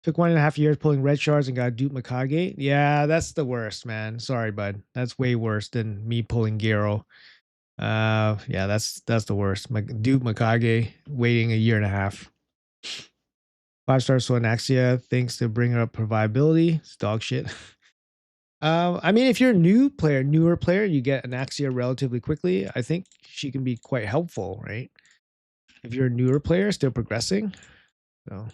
Took 1.5 years pulling red shards and got dupe Mikage. Yeah, that's the worst, man. Sorry, bud. That's way worse than me pulling Garo. Yeah, that's the worst. Dupe Mikage waiting a year and a half. 5-star Soanaxia, thanks to bring up survivability. It's dog shit. I mean, if you're a newer player, you get Anaxia relatively quickly. I think she can be quite helpful, right? If you're a newer player, still progressing. So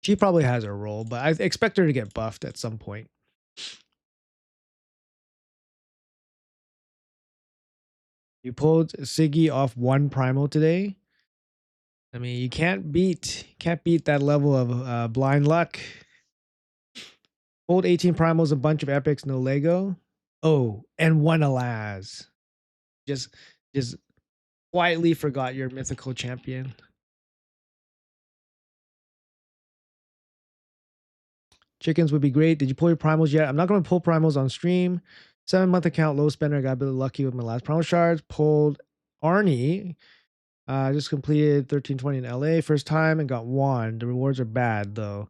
she probably has her role, but I expect her to get buffed at some point. You pulled Siggy off 1 primal today. I mean, you can't beat that level of blind luck. Pulled 18 primals, a bunch of epics, no Lego. Oh, and 1 Alaz. Just quietly forgot your mythical champion. Chickens would be great. Did you pull your primals yet? I'm not going to pull primals on stream. 7-month account, low spender. I got a bit lucky with my last primal shards. Pulled Arnie. Just completed 1320 in LA first time and got 1. The rewards are bad though.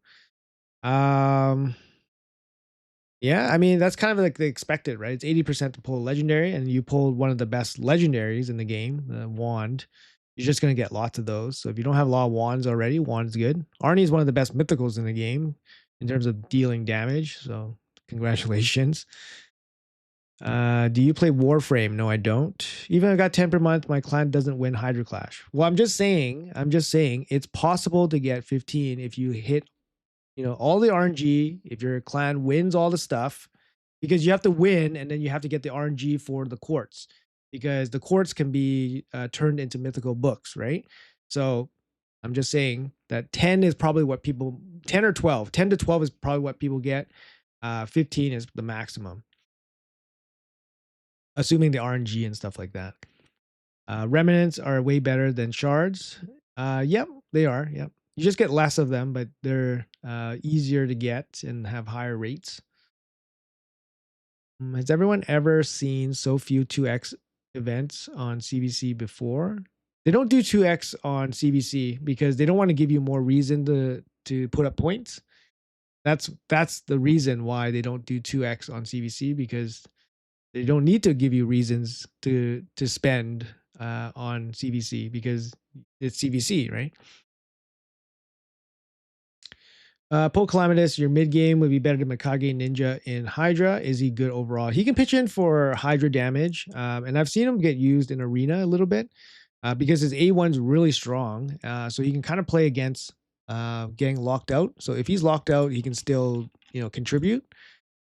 Yeah, I mean that's kind of like the expected, right? It's 80% to pull a legendary, and you pulled one of the best legendaries in the game, the wand. You're just gonna get lots of those. So if you don't have a lot of wands already, wand's good. Arnie is one of the best mythicals in the game in terms of dealing damage. So congratulations. Do you play Warframe? No, I don't. Even if I got 10 per month, my clan doesn't win Hydra Clash. Well, I'm just saying it's possible to get 15 if you hit, all the RNG, if your clan wins all the stuff, because you have to win and then you have to get the RNG for the quartz, because the quartz can be turned into mythical books, right? So I'm just saying that 10 is probably what people, 10 or 12, 10 to 12 is probably what people get. 15 is the maximum, assuming the RNG and stuff like that. Remnants are way better than shards. Yep, they are. Yep. You just get less of them, but they're easier to get and have higher rates. Has everyone ever seen so few 2x events on CBC before? They don't do 2x on CBC because they don't want to give you more reason to put up points. That's the reason why they don't do 2x on CBC, because they don't need to give you reasons to spend on CBC because it's CBC, right? Poe Calamitous, your mid game would be better than Mikage Ninja in Hydra. Is he good overall? He can pitch in for Hydra damage, and I've seen him get used in Arena a little bit because his A1's really strong. So he can kind of play against getting locked out. So if he's locked out, he can still contribute.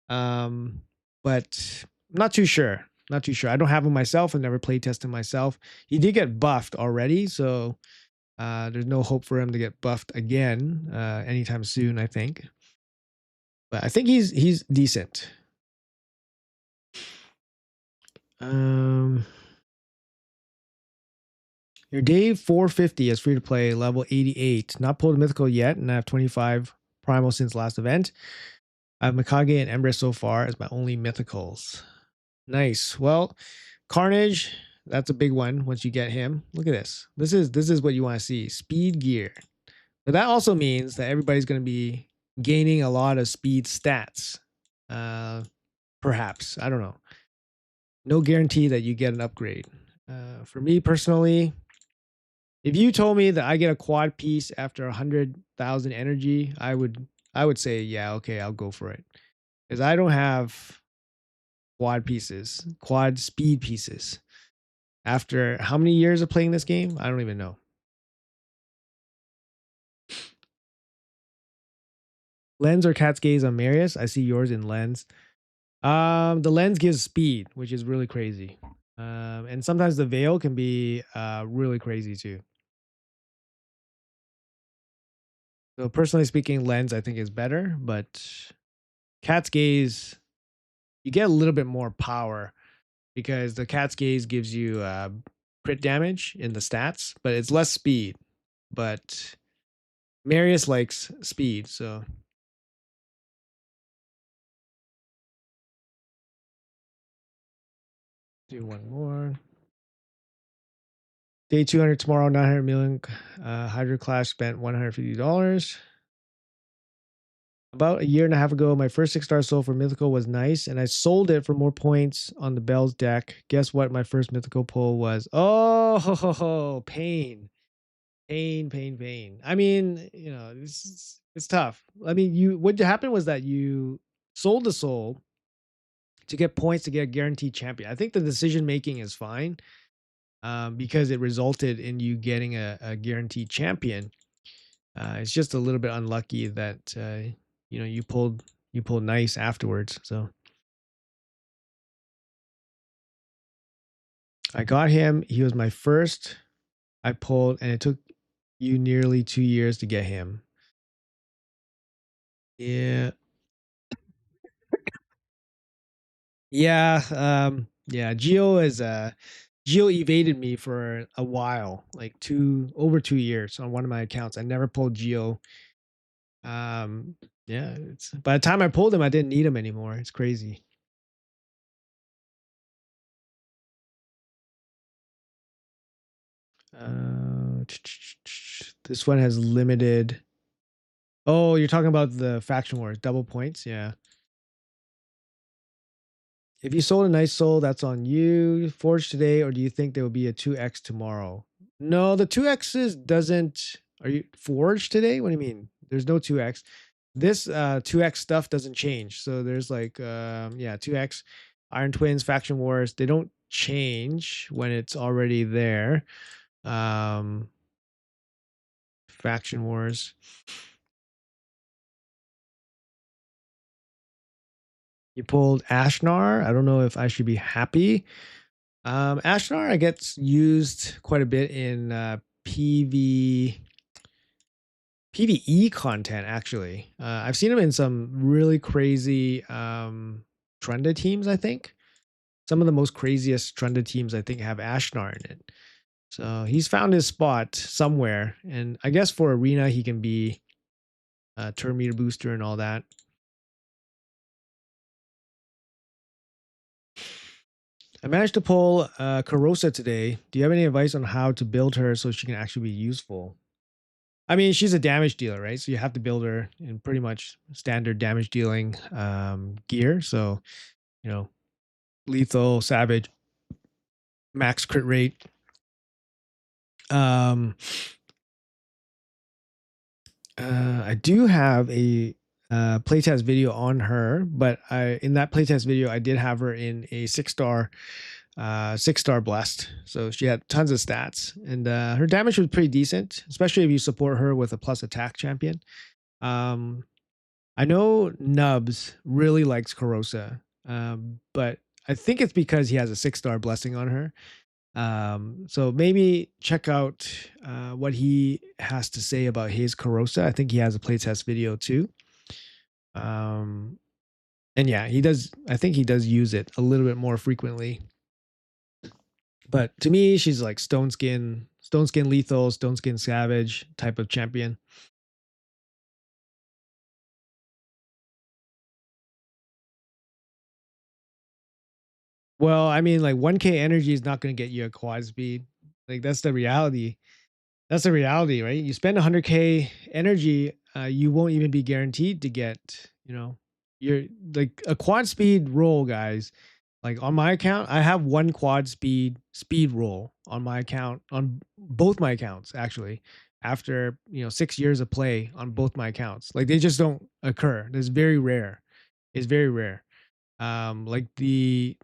But not too sure. Not too sure. I don't have him myself. I've never play tested myself. He did get buffed already, so there's no hope for him to get buffed again anytime soon, I think. But I think he's decent. Your Dave 450 is free to play, level 88. Not pulled a mythical yet, and I have 25 primal since last event. I have Mikage and Ember so far as my only mythicals. Nice. Well, Carnage, that's a big one once you get him. Look at this. This is what you want to see. Speed gear. But that also means that everybody's going to be gaining a lot of speed stats. Perhaps. I don't know. No guarantee that you get an upgrade. For me personally, if you told me that I get a quad piece after 100,000 energy, I would say, yeah, okay, I'll go for it. Because I don't have quad speed pieces. After how many years of playing this game? I don't even know. Lens or Cat's Gaze on Marius? I see yours in Lens. The Lens gives speed, which is really crazy. And sometimes the Veil can be really crazy too. So personally speaking, Lens I think is better, but Cat's Gaze, you get a little bit more power because the Cat's Gaze gives you crit damage in the stats, but it's less speed. But Marius likes speed, so do one more. Day 200 tomorrow, 900 million. Hydra Clash spent $150. About a year and a half ago, my first 6-star soul for Mythical was nice, and I sold it for more points on the Bells deck. Guess what my first Mythical pull was? Oh, pain. Pain. I mean, it's tough. I mean, what happened was that you sold the soul to get points to get a guaranteed champion. I think the decision making is fine because it resulted in you getting a guaranteed champion. It's just a little bit unlucky that you pulled nice afterwards. So I got him. He was my first I pulled, and it took you nearly 2 years to get him. Yeah. Yeah. Geo evaded me for a while, like over 2 years on one of my accounts. I never pulled Geo. Yeah, by the time I pulled him, I didn't need him anymore. It's crazy. This one has limited. Oh, you're talking about the faction wars, double points, yeah. If you sold a nice soul, that's on you. Forged today, or do you think there will be a 2x tomorrow? No, the 2x's doesn't. Are you forged today? What do you mean? There's no 2x. This 2x stuff doesn't change. So there's like 2x, Iron Twins, Faction Wars. They don't change when it's already there. Faction Wars. You pulled Ashnar. I don't know if I should be happy. Ashnar gets used quite a bit in PvE content, actually. I've seen him in some really crazy Trenda teams, I think. some of the most craziest Trunda teams I think have Ashnar in it. So he's found his spot somewhere, and I guess for arena he can be a turn meter booster and all that. I managed to pull Karosa today. Do you have any advice on how to build her so she can actually be useful? I mean, she's a damage dealer, right? So you have to build her in pretty much standard damage dealing gear. So, you know, lethal, savage, max crit rate. Um, I do have a playtest video on her, but in that playtest video, I did have her in a 6-star blessed. So she had tons of stats, and her damage was pretty decent, especially if you support her with a plus attack champion. I know Nubs really likes Karosa, but I think it's because he has a 6-star blessing on her. So maybe check out what he has to say about his Karosa. I think he has a playtest video too. And yeah, he does. I think he does use it a little bit more frequently. But to me, she's like stone skin lethal, stone skin savage type of champion. Well, I mean, like 1K energy is not going to get you a quad speed. Like that's the reality. That's the reality, right? You spend 100K energy, you won't even be guaranteed to get, you're like a quad speed roll, guys. Like on my account, I have one quad speed roll on my account, on both my accounts, actually, after 6 years of play on both my accounts. Like they just don't occur. It's very rare. It's very rare. Like the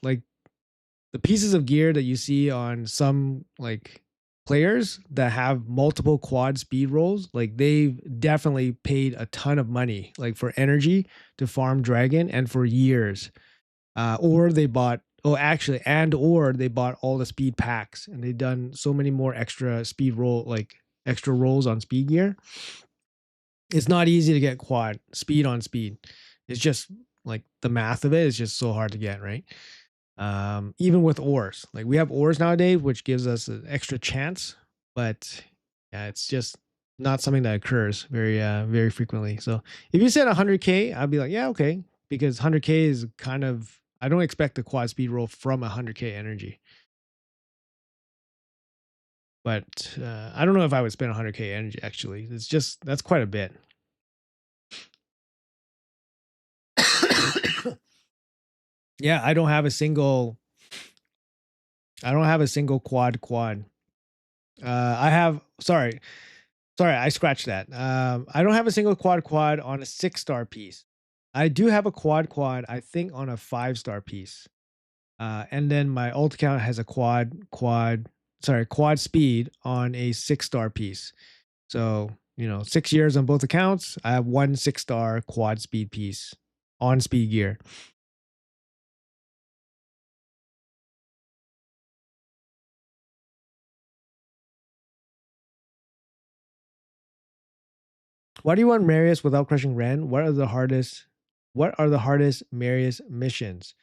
pieces of gear that you see on some like players that have multiple quad speed rolls, like they've definitely paid a ton of money like for energy to farm dragon and for years. Or they bought or they bought all the speed packs and they've done so many more extra speed roll, like extra rolls on speed gear. It's not easy to get quad speed on speed. It's just like the math of it is just so hard to get, right? Even with ores, like we have ores nowadays, which gives us an extra chance, but yeah, it's just not something that occurs very frequently. So if you said 100K, I'd be like, yeah, okay, because 100K is kind of, I don't expect the quad speed roll from 100K energy, but I don't know if I would spend 100K energy. Actually, that's quite a bit. Yeah, I don't have a single quad. I have sorry, I scratched that. I don't have a single quad on a 6-star piece. I do have a quad, I think, on a 5-star piece. And then my alt account has a quad speed on a 6-star piece. So, 6 years on both accounts. I have one 6-star quad speed piece on speed gear. Why do you want Marius without crushing Ren? What are the hardest Marius missions?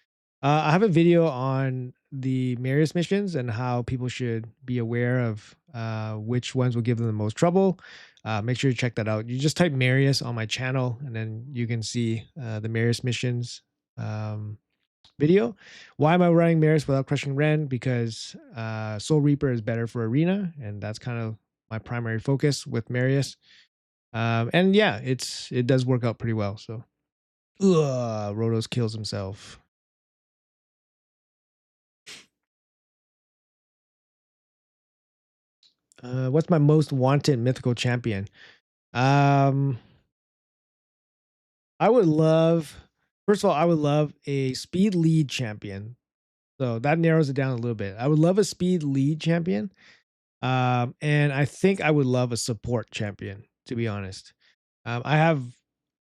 I have a video on the Marius missions and how people should be aware of which ones will give them the most trouble. Make sure you check that out. You just type Marius on my channel, and then you can see the Marius missions video. Why am I running Marius without crushing Ren? Because Soul Reaper is better for arena, and that's kind of my primary focus with Marius. And yeah, it does work out pretty well. So, Rotos kills himself. What's my most wanted mythical champion? Um, I would love, first of all, I would love a speed lead champion. So that narrows it down a little bit. I would love a speed lead champion. And I think I would love a support champion, to be honest. I have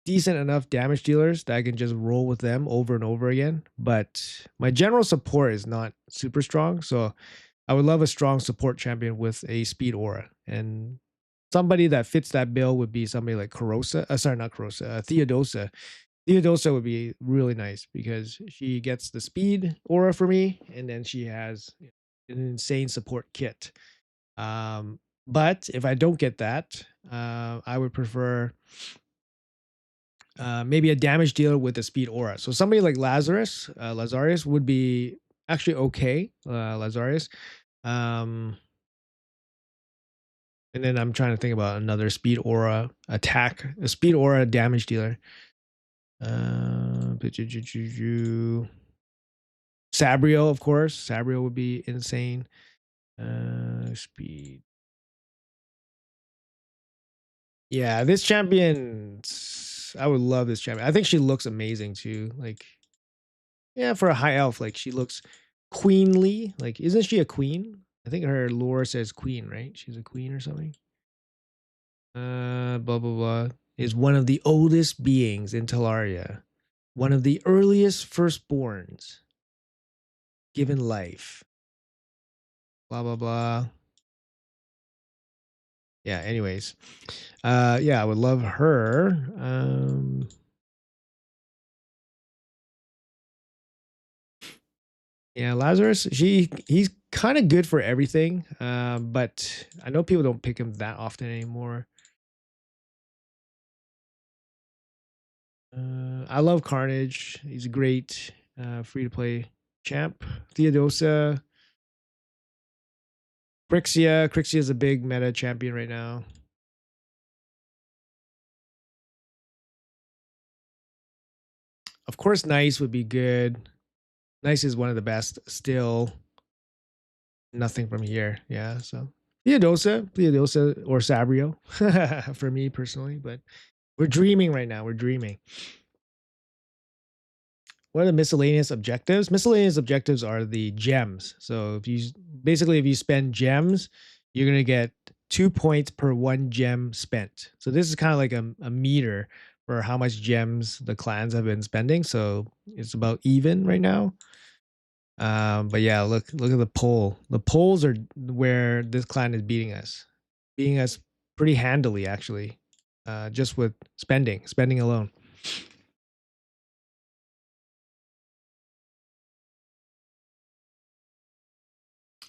decent enough damage dealers that I can just roll with them over and over again. But my general support is not super strong. So I would love a strong support champion with a speed aura. And somebody that fits that bill would be somebody like Karosa. Sorry, not Karosa, Theodosa. Theodosa would be really nice because she gets the speed aura for me, and then she has an insane support kit. Um, but if I don't get that, I would prefer maybe a damage dealer with a speed aura. So somebody like Lazarus would be actually okay. Lazarus. Um, and then I'm trying to think about another speed aura attack, a speed aura damage dealer. Sabrio, of course. Sabrio would be insane. Speed. Yeah, this champion, I would love this champion. I think she looks amazing too. Like, yeah, for a high elf, like she looks queenly. Like, isn't she a queen? I think her lore says queen, right? She's a queen or something. Blah blah blah. Is one of the oldest beings in Talaria, one of the earliest firstborns given life. Blah blah blah. Yeah. Anyways, yeah, I would love her. Yeah, Lazarus, he's kind of good for everything, but I know people don't pick him that often anymore. I love Carnage. He's a great free to play champ. Theodosa, Crixia is a big meta champion right now. Of course, Nice would be good. Nice is one of the best still. Nothing from here. Yeah, so Theodosa or Sabrio for me personally, but we're dreaming right now. We're dreaming. What are the miscellaneous objectives? Miscellaneous objectives are the gems. So if you spend gems, you're gonna get 2 points per one gem spent. So this is kind of like a meter for how much gems the clans have been spending. So it's about even right now. But yeah, look at the poll. The polls are where this clan is beating us pretty handily actually, just with spending alone.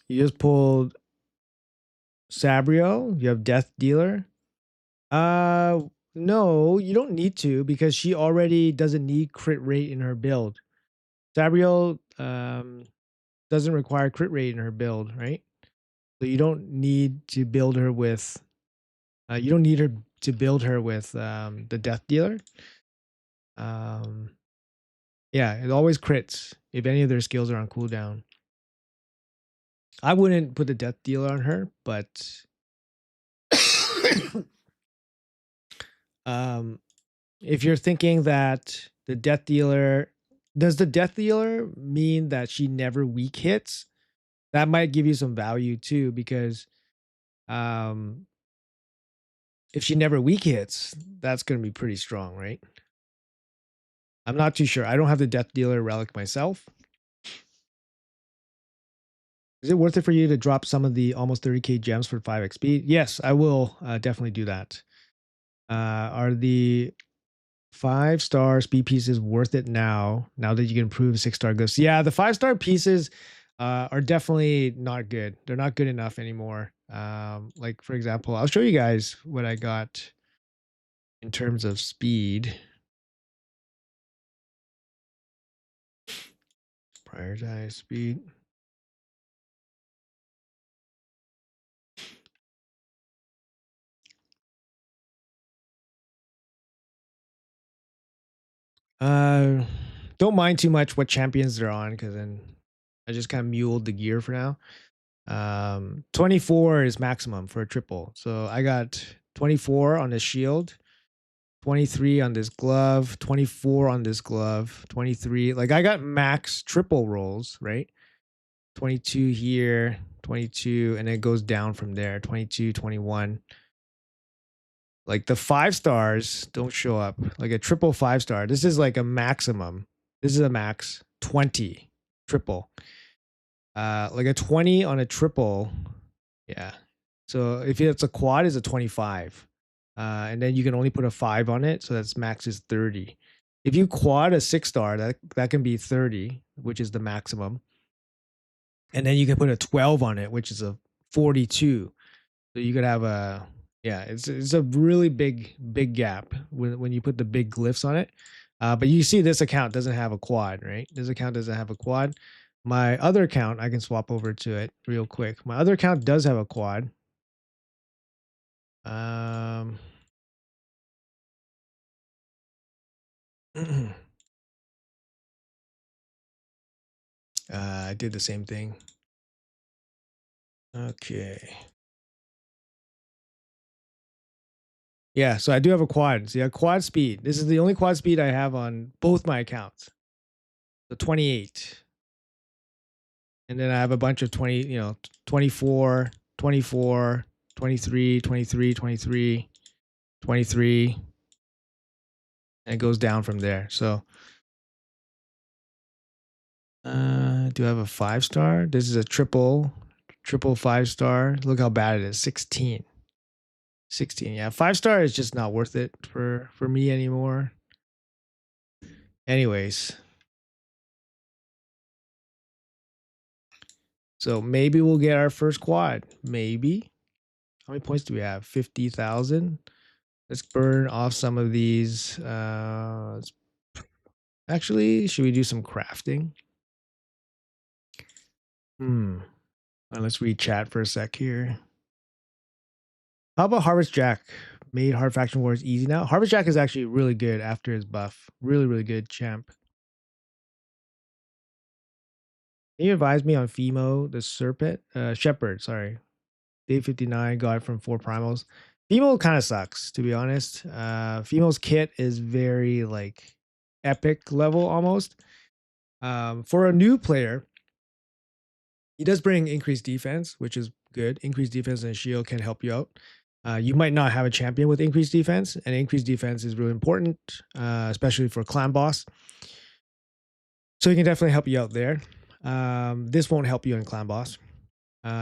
You just pulled Sabrio. You have Death Dealer. Uh, no, you don't need to because she already doesn't need crit rate in her build. Sabrio doesn't require crit rate in her build, right? So you don't need to build her with. You don't need her to build her with the Death Dealer. Um, yeah, it always crits if any of their skills are on cooldown. I wouldn't put the Death Dealer on her, but um, if you're thinking that the Death Dealer does the Death Dealer mean that she never weak hits? That might give you some value too, because um, if she never weak hits, that's going to be pretty strong, right? I'm not too sure. I don't have the Death Dealer relic myself. Is it worth it for you to drop some of the almost 30k gems for 5 XP? Yes, I will definitely do that. Are the 5-star speed pieces worth it now that you can improve 6-star ghosts? Yeah, the 5-star pieces are definitely not good. They're not good enough anymore. Like for example, I'll show you guys what I got in terms of speed. Prioritize speed. Uh, don't mind too much what champions they're on, because then I just kind of muled the gear for now. 24 is maximum for a triple. So I got 24 on the shield, 23 on this glove, 24 on this glove, 23. Like I got max triple rolls, right? 22 here, 22, and it goes down from there. 22, 21. Like the 5-stars don't show up. Like a triple 5-star. This is like a maximum. This is a max 20 triple. Like a 20 on a triple. Yeah. So if it's a quad, it's a 25. And then you can only put a 5 on it. So that's max is 30. If you quad a 6-star, that can be 30, which is the maximum. And then you can put a 12 on it, which is a 42. So you could have a, yeah, it's a really big gap when you put the big glyphs on it. But you see this account doesn't have a quad, right? This account doesn't have a quad. My other account, I can swap over to it real quick. My other account does have a quad. Um, I did the same thing. Okay. Yeah, so I do have a quad. See, a quad speed. This is the only quad speed I have on both my accounts. The 28. And then I have a bunch of 20, 24, 24, 23, 23, 23, 23, and it goes down from there. So, do I have a 5-star? This is a triple 5-star. Look how bad it is. 16. 16. Yeah, 5-star is just not worth it for me anymore. Anyways, so maybe we'll get our first quad. Maybe. How many points do we have? 50,000. Let's burn off some of these. Actually, should we do some crafting? Hmm. Let's read chat for a sec here. How about Harvest Jack? Made Hard Faction Wars easy now. Harvest Jack is actually really good after his buff. Really, really good champ. Can you advise me on Fimo, the Serpent? Shepherd, sorry. Day 59, got it from 4 primals. Fimo kind of sucks, to be honest. Fimo's kit is very like epic level almost. For a new player, he does bring increased defense, which is good. Increased defense and shield can help you out. You might not have a champion with increased defense, and increased defense is really important, especially for clan boss. So he can definitely help you out there. This won't help you in clan boss.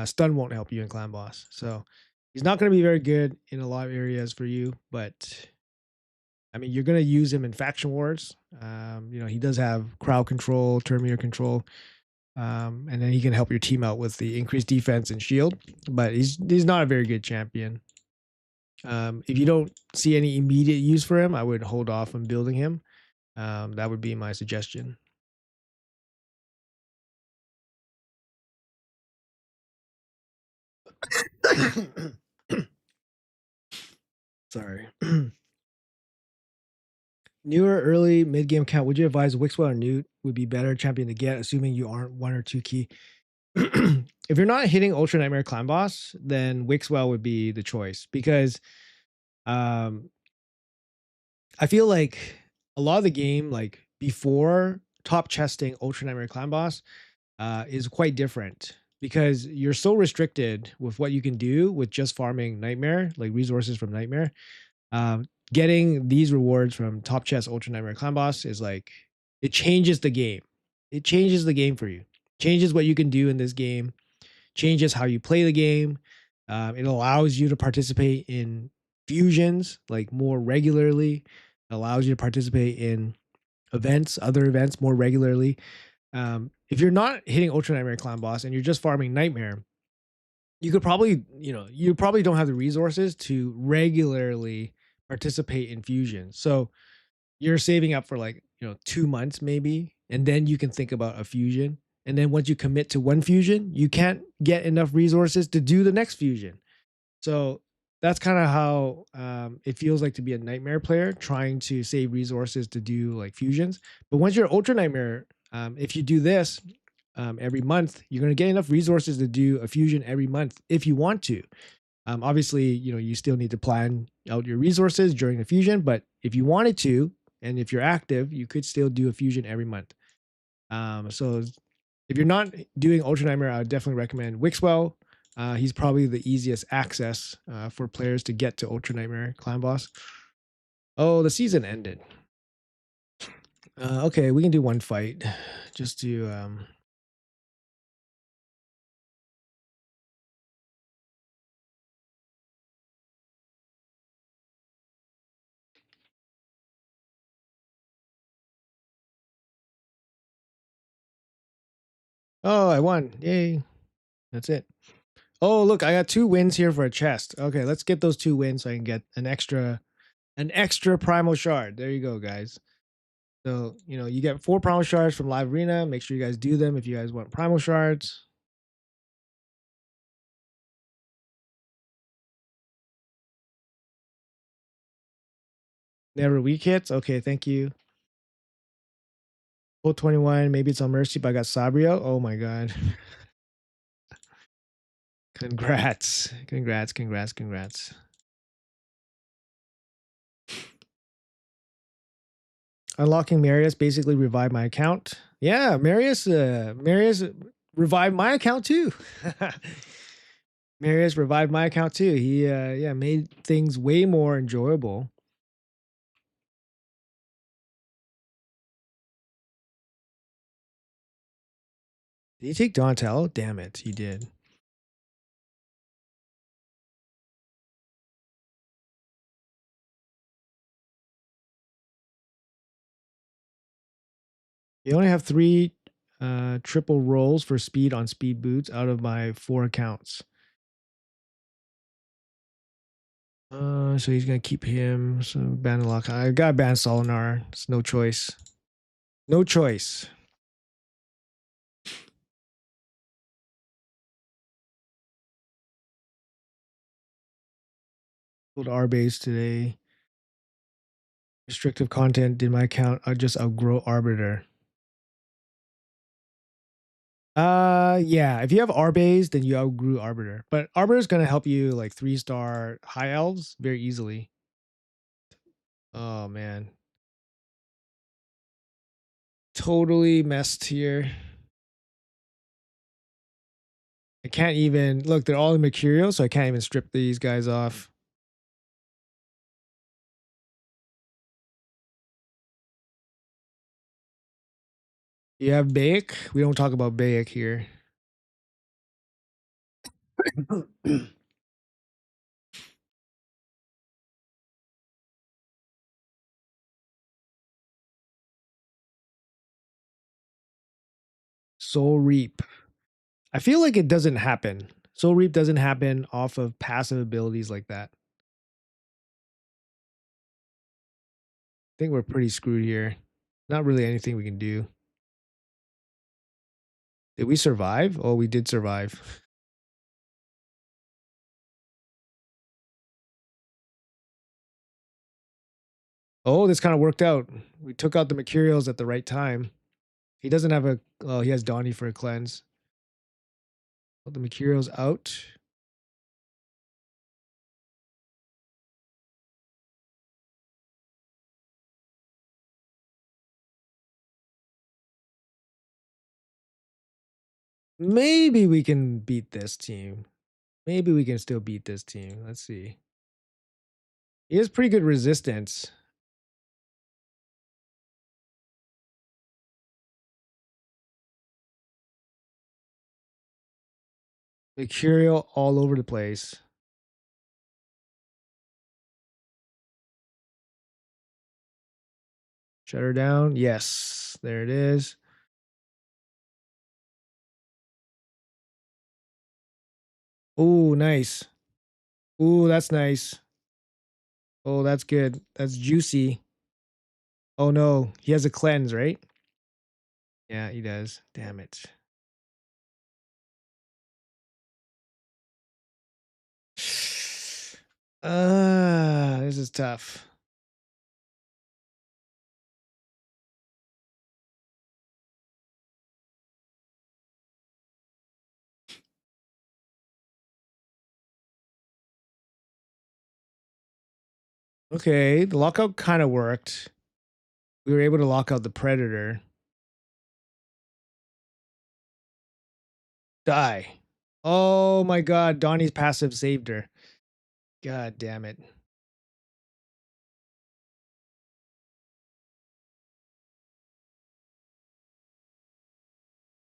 Stun won't help you in clan boss. So he's not going to be very good in a lot of areas for you, but I mean, you're going to use him in faction wars. He does have crowd control, turn meter control. And then he can help your team out with the increased defense and shield, but he's not a very good champion. If you don't see any immediate use for him, I would hold off on building him. That would be my suggestion. Sorry. Newer, early, mid game count. Would you advise Wixwell or Newt would be better champion to get, assuming you aren't 1 or 2 key? If you're not hitting Ultra Nightmare Clan Boss, then Wixwell would be the choice because um, I feel like a lot of the game, like before top chesting Ultra Nightmare Clan Boss, is quite different because you're so restricted with what you can do with just farming Nightmare, like resources from Nightmare. Getting these rewards from top chest Ultra Nightmare Clan Boss is like it changes the game. It changes the game for you. Changes what you can do in this game. Changes how you play the game. It allows you to participate in fusions like more regularly. It allows you to participate in events, other events more regularly. If you're not hitting Ultra Nightmare Clan Boss and you're just farming Nightmare, you could probably, you probably don't have the resources to regularly participate in fusions. So you're saving up for like, 2 months maybe, and then you can think about a fusion. And then once you commit to one fusion, you can't get enough resources to do the next fusion. So that's kind of how it feels like to be a Nightmare player trying to save resources to do like fusions. But once you're Ultra Nightmare, if you do this every month, you're going to get enough resources to do a fusion every month if you want to. Obviously, you still need to plan out your resources during the fusion, but if you wanted to, and if you're active, you could still do a fusion every month. So if you're not doing Ultra Nightmare, I would definitely recommend Wixwell. He's probably the easiest access for players to get to Ultra Nightmare Clan Boss. Oh, the season ended. Okay, we can do one fight just to Oh, I won. Yay. That's it. Oh, look, I got 2 wins here for a chest. Okay, let's get those 2 wins so I can get an extra primal shard. There you go, guys. So, you get 4 primal shards from Live Arena. Make sure you guys do them if you guys want primal shards. Never weak hits. Okay, thank you. Full 21. Maybe it's on Mercy, but I got Sabrio. Oh my god. Congrats. Congrats, congrats, congrats. Unlocking Marius basically revived my account. Yeah, Marius revived my account too. Marius revived my account too. He yeah, made things way more enjoyable. Did he take Donatello? Damn it, he did. You only have 3 triple rolls for speed on speed boots out of my 4 accounts. So he's gonna keep him. So ban lock. I got ban Solinar. It's no choice. No choice. Go to our base today. Restrictive content. Did my account just outgrow Arbiter? Yeah. If you have Arbase, then you outgrew Arbiter. But Arbiter is gonna help you like 3-star high elves very easily. Oh man. Totally messed here. I can't even look, they're all in Mercurial, so I can't even strip these guys off. You have Baek? We don't talk about Baek here. Soul Reap. I feel like it doesn't happen. Soul Reap doesn't happen off of passive abilities like that. I think we're pretty screwed here. Not really anything we can do. Did we survive? Oh, we did survive. Oh, this kind of worked out. We took out the Mercurials at the right time. He doesn't have a. Oh, he has Donnie for a cleanse. Put the Mercurials out. Maybe we can beat this team. Maybe we can still beat this team. Let's see. He has pretty good resistance. Mercurial all over the place. Shut her down. Yes, there it is. Oh, nice. Ooh, that's nice. Oh, that's good. That's juicy. Oh no, he has a cleanse, right? Yeah, he does. Damn it. This is tough. Okay, the lockout kind of worked. We were able to lock out the predator. Die. Oh my god, Donnie's passive saved her. God damn it.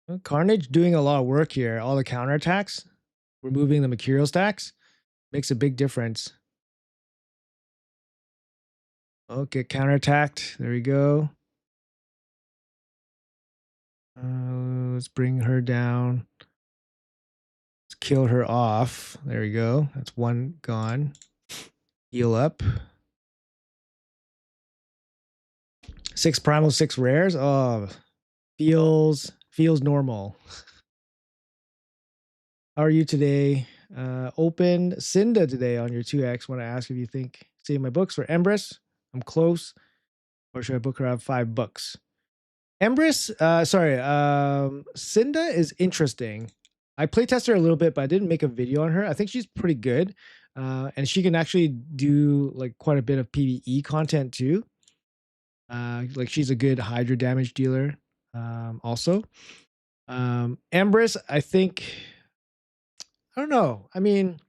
Well, Carnage doing a lot of work here. All the counterattacks, removing the Mercurial stacks makes a big difference. Okay, counterattacked. There we go. Let's bring her down. Let's kill her off. There we go. That's one gone. Heal up. 6 primal, 6 rares. Oh, feels normal. How are you today? Open Cinda today on your 2X. Want to ask if you think save my books for Empress. I'm close. Or should I book her out $5? Empress, Cinda is interesting. I playtested her a little bit, but I didn't make a video on her. I think she's pretty good. And she can actually do like quite a bit of PvE content too. Like she's a good Hydra damage dealer. Also. Empress, I think I don't know. I mean,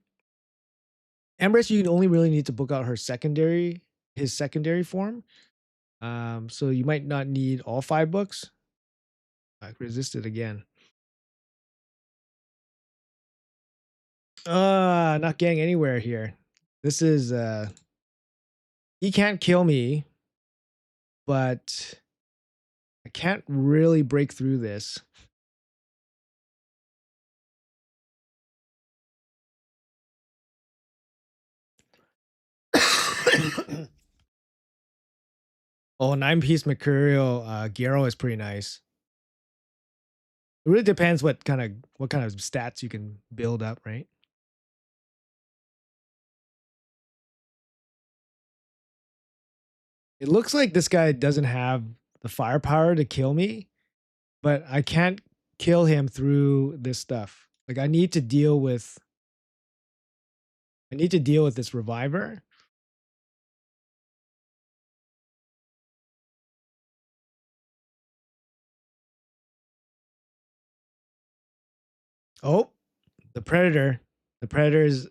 Empress, you only really need to book out his secondary form. So you might not need all 5 books. I resisted again. Not getting anywhere here. This is he can't kill me, but I can't really break through this. Oh, 9-piece Mercurial Gero is pretty nice. It really depends what kind of stats you can build up, right? It looks like this guy doesn't have the firepower to kill me, but I can't kill him through this stuff. Like I need to deal with this reviver. Oh, the predator. The predator is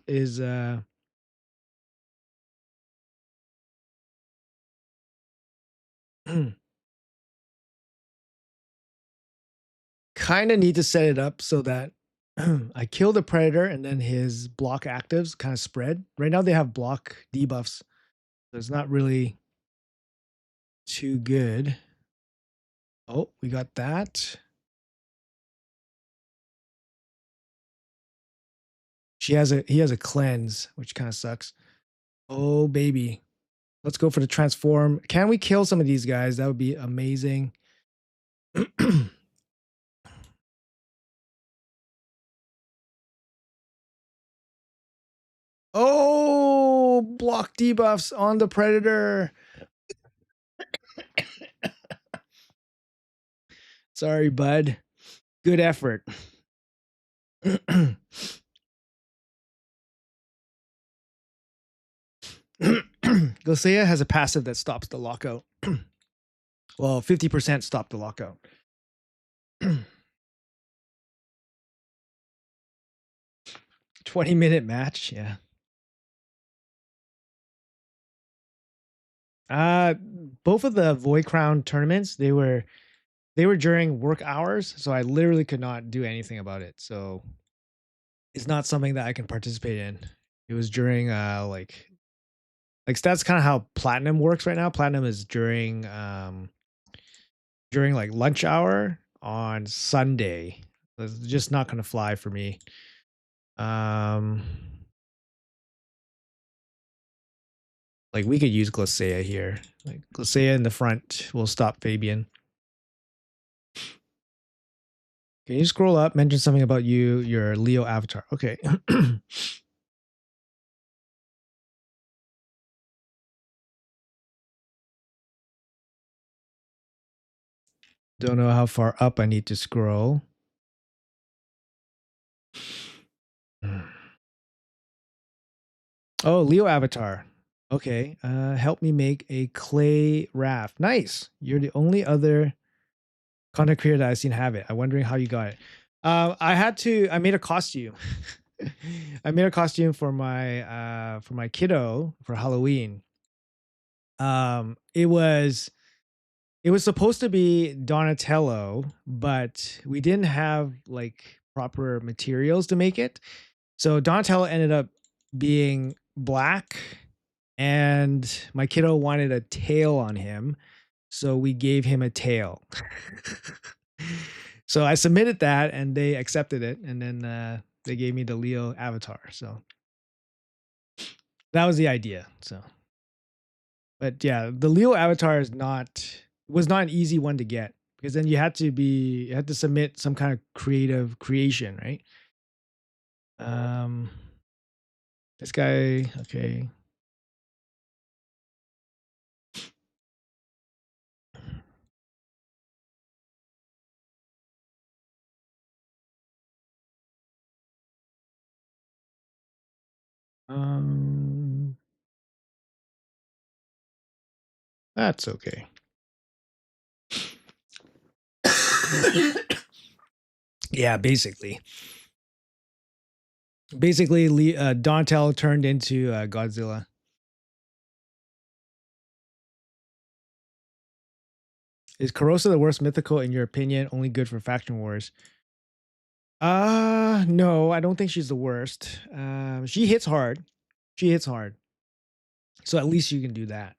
kind of need to set it up so that I kill the predator and then his block actives kind of spread. Right now they have block debuffs, so it's not really too good. Oh, we got that. He has a cleanse, which kind of sucks. Oh baby. Let's go for the transform. Can we kill some of these guys? That would be amazing. Oh, block debuffs on the predator. Sorry, bud. Good effort. Glacea has a passive that stops the lockout. Well, 50% stop the lockout. 20-minute match, yeah. Both of the Void Crown tournaments, they were during work hours, so I literally could not do anything about it. So it's not something that I can participate in. It was during like that's kind of how Platinum works right now. Platinum is during like lunch hour on Sunday. It's just not going to fly for me. Like we could use Glacea here. Like Glacea in the front will stop Fabian. Can you scroll up? Mention something about your Leo avatar. Okay. Don't know how far up I need to scroll. Oh, Leo avatar. Okay. Help me make a clay raft. Nice. You're the only other content creator that I've seen have it. I'm wondering how you got it. I made a costume. I made a costume for my kiddo for Halloween. It was supposed to be Donatello, but we didn't have like proper materials to make it. So Donatello ended up being black, and my kiddo wanted a tail on him, so we gave him a tail. So I submitted that and they accepted it, and then they gave me the Leo avatar. So that was the idea. So, but yeah, the Leo avatar was not an easy one to get because then you had to submit some kind of creative creation, right? Um, this guy, okay. Um, that's okay. Yeah, basically, Donatello turned into Godzilla. Is Corrosa the worst mythical in your opinion? Only good for faction wars? No, I don't think she's the worst. She hits hard. She hits hard. So at least you can do that.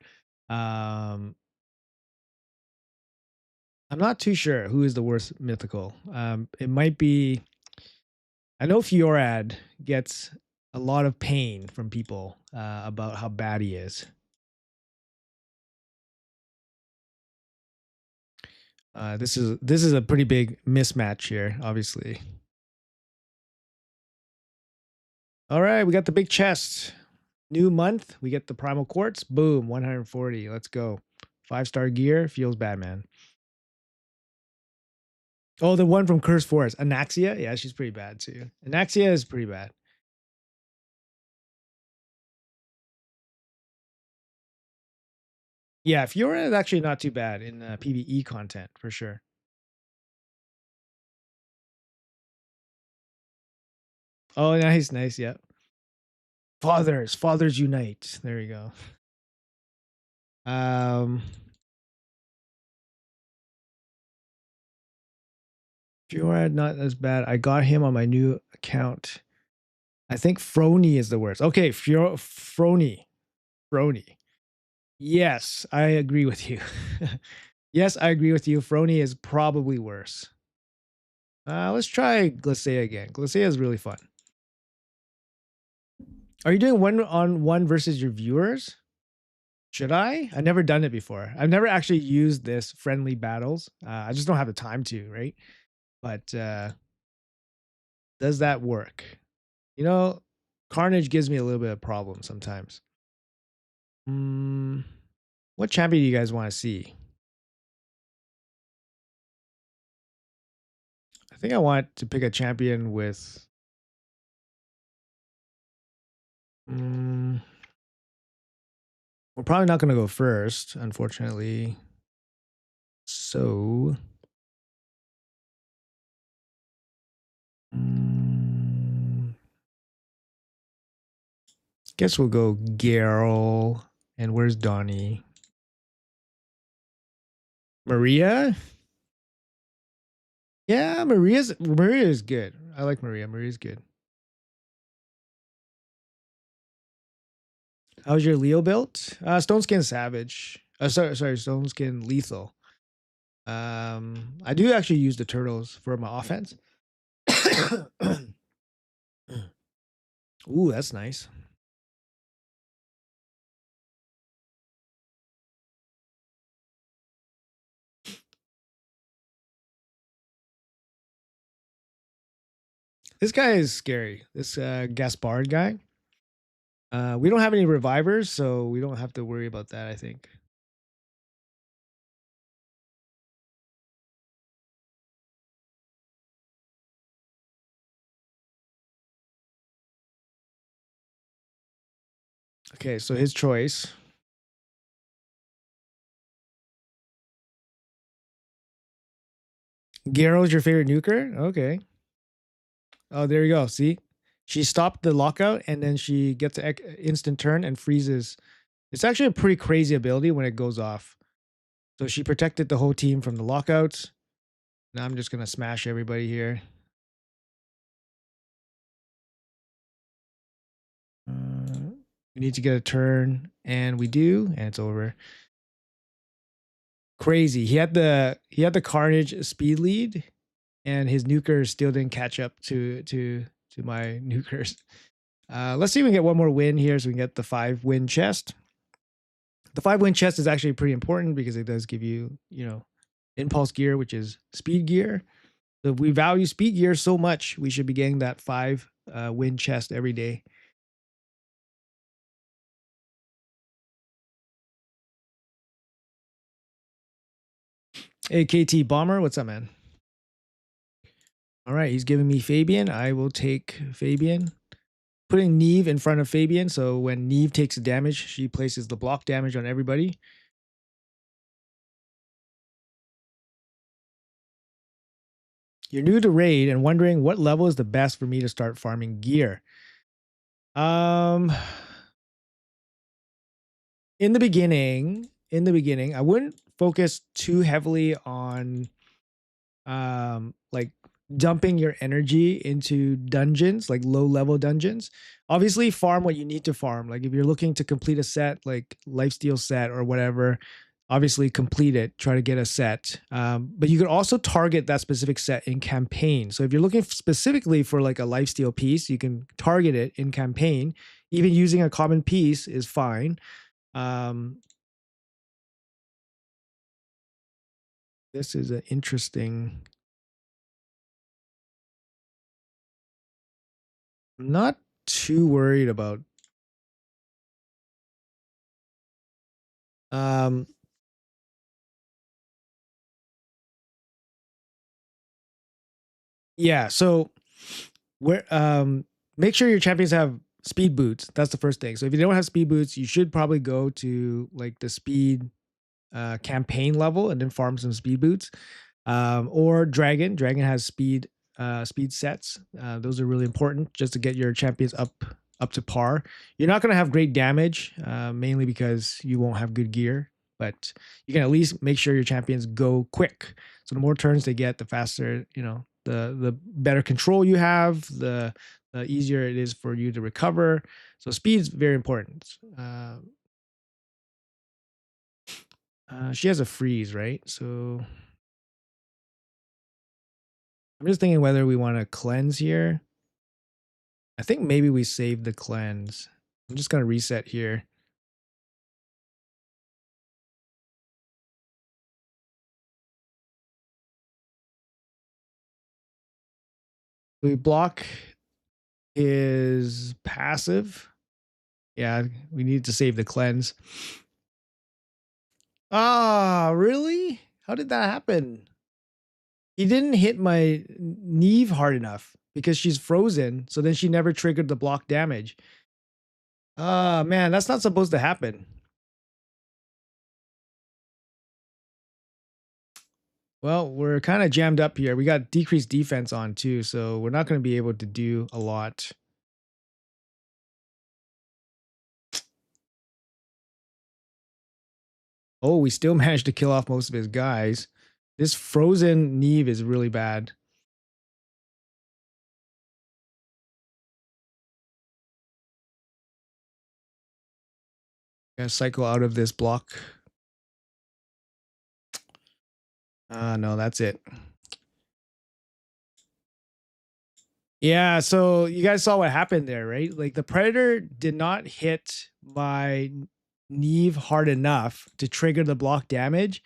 Um, I'm not too sure who is the worst mythical. It might be. I know Fiorad gets a lot of pain from people about how bad he is. This is a pretty big mismatch here, obviously. All right, we got the big chest. New month, we get the primal quartz. Boom, 140. Let's go. 5-star gear feels bad, man. Oh, the one from Cursed Forest, Anaxia. Yeah, she's pretty bad too. Anaxia is pretty bad. Yeah, Fiora is actually not too bad in PvE content for sure. Oh, nice, nice. Yeah. Fathers unite. There you go. Um, Fiora not as bad. I got him on my new account. I think Frony is the worst. Okay, Frony. Frony. Yes, I agree with you. Yes, I agree with you. Frony is probably worse. Let's try Glacea again. Glacea is really fun. Are you doing 1-on-1 versus your viewers? Should I? I've never done it before. I've never actually used this friendly battles. I just don't have the time to, right? But does that work? You know, Carnage gives me a little bit of problem sometimes. What champion do you guys want to see? I think I want to pick a champion with. We're probably not going to go first, unfortunately. So. Guess we'll go Geralt. And where's Donnie? Maria? Yeah, Maria is good. I like Maria. Maria's good. How's your Leo built? Stone Skin Savage. Sorry, Stone Skin Lethal. I do actually use the turtles for my offense. Ooh, that's nice. This guy is scary. This Gaspard guy. We don't have any revivers, so we don't have to worry about that, I think. Okay, so his choice. Geralt's your favorite nuker? Okay. Oh, there you go. See? She stopped the lockout and then she gets an instant turn and freezes. It's actually a pretty crazy ability when it goes off. So she protected the whole team from the lockouts. Now I'm just going to smash everybody here. We need to get a turn, and we do, and it's over. Crazy. He had the Carnage speed lead, and his nukers still didn't catch up to my nukers. Let's see if we can get one more win here, so we can get the 5-win chest. The 5-win chest is actually pretty important because it does give you, impulse gear, which is speed gear. So if we value speed gear so much, we should be getting that 5-win chest every day. Hey, KT Bomber, what's up, man? All right, he's giving me Fabian. I will take Fabian. Putting Neve in front of Fabian, so when Neve takes damage, she places the block damage on everybody. You're new to raid and wondering what level is the best for me to start farming gear. In the beginning, I wouldn't focus too heavily on like dumping your energy into dungeons, like low level dungeons. Obviously farm what you need to farm. Like if you're looking to complete a set, like lifesteal set or whatever, obviously complete it, try to get a set. But you could also target that specific set in campaign. So if you're looking specifically for like a lifesteal piece, you can target it in campaign. Even using a common piece is fine. This is an interesting. I'm not too worried about. Yeah, so where make sure your champions have speed boots. That's the first thing. So if you don't have speed boots, you should probably go to like the speed campaign level and then farm some speed boots. Or Dragon has speed sets. Those are really important just to get your champions up to par. You're not going to have great damage, mainly because you won't have good gear, but you can at least make sure your champions go quick. So the more turns they get, the faster, the better control you have, the easier it is for you to recover. So speed is very important. She has a freeze, right? So I'm just thinking whether we want to cleanse here. I think maybe we save the cleanse. I'm just going to reset here. We block his passive. Yeah, we need to save the cleanse. Ah, really? How did that happen? He didn't hit my Neve hard enough because she's frozen. So then she never triggered the block damage. Ah, man, that's not supposed to happen. Well, we're kind of jammed up here. We got decreased defense on too, so we're not going to be able to do a lot. Oh, we still managed to kill off most of his guys. This frozen Neve is really bad. Gotta cycle out of this block. No, that's it. Yeah, so you guys saw what happened there, right? Like the Predator did not hit my Neve hard enough to trigger the block damage.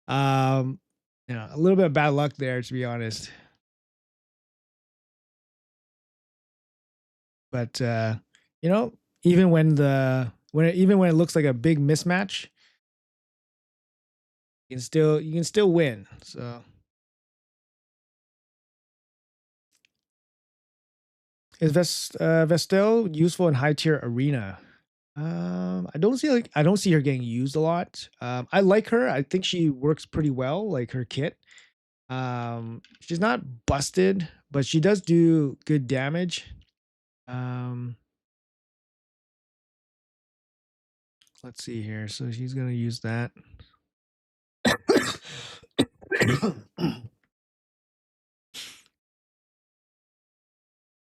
A little bit of bad luck there, to be honest. But even when it looks like a big mismatch, you can still win. So is Vestel useful in high tier arena? I don't see her getting used a lot. I like her. I think she works pretty well, like her kit. She's not busted, but she does do good damage. Let's see here. So she's gonna use that.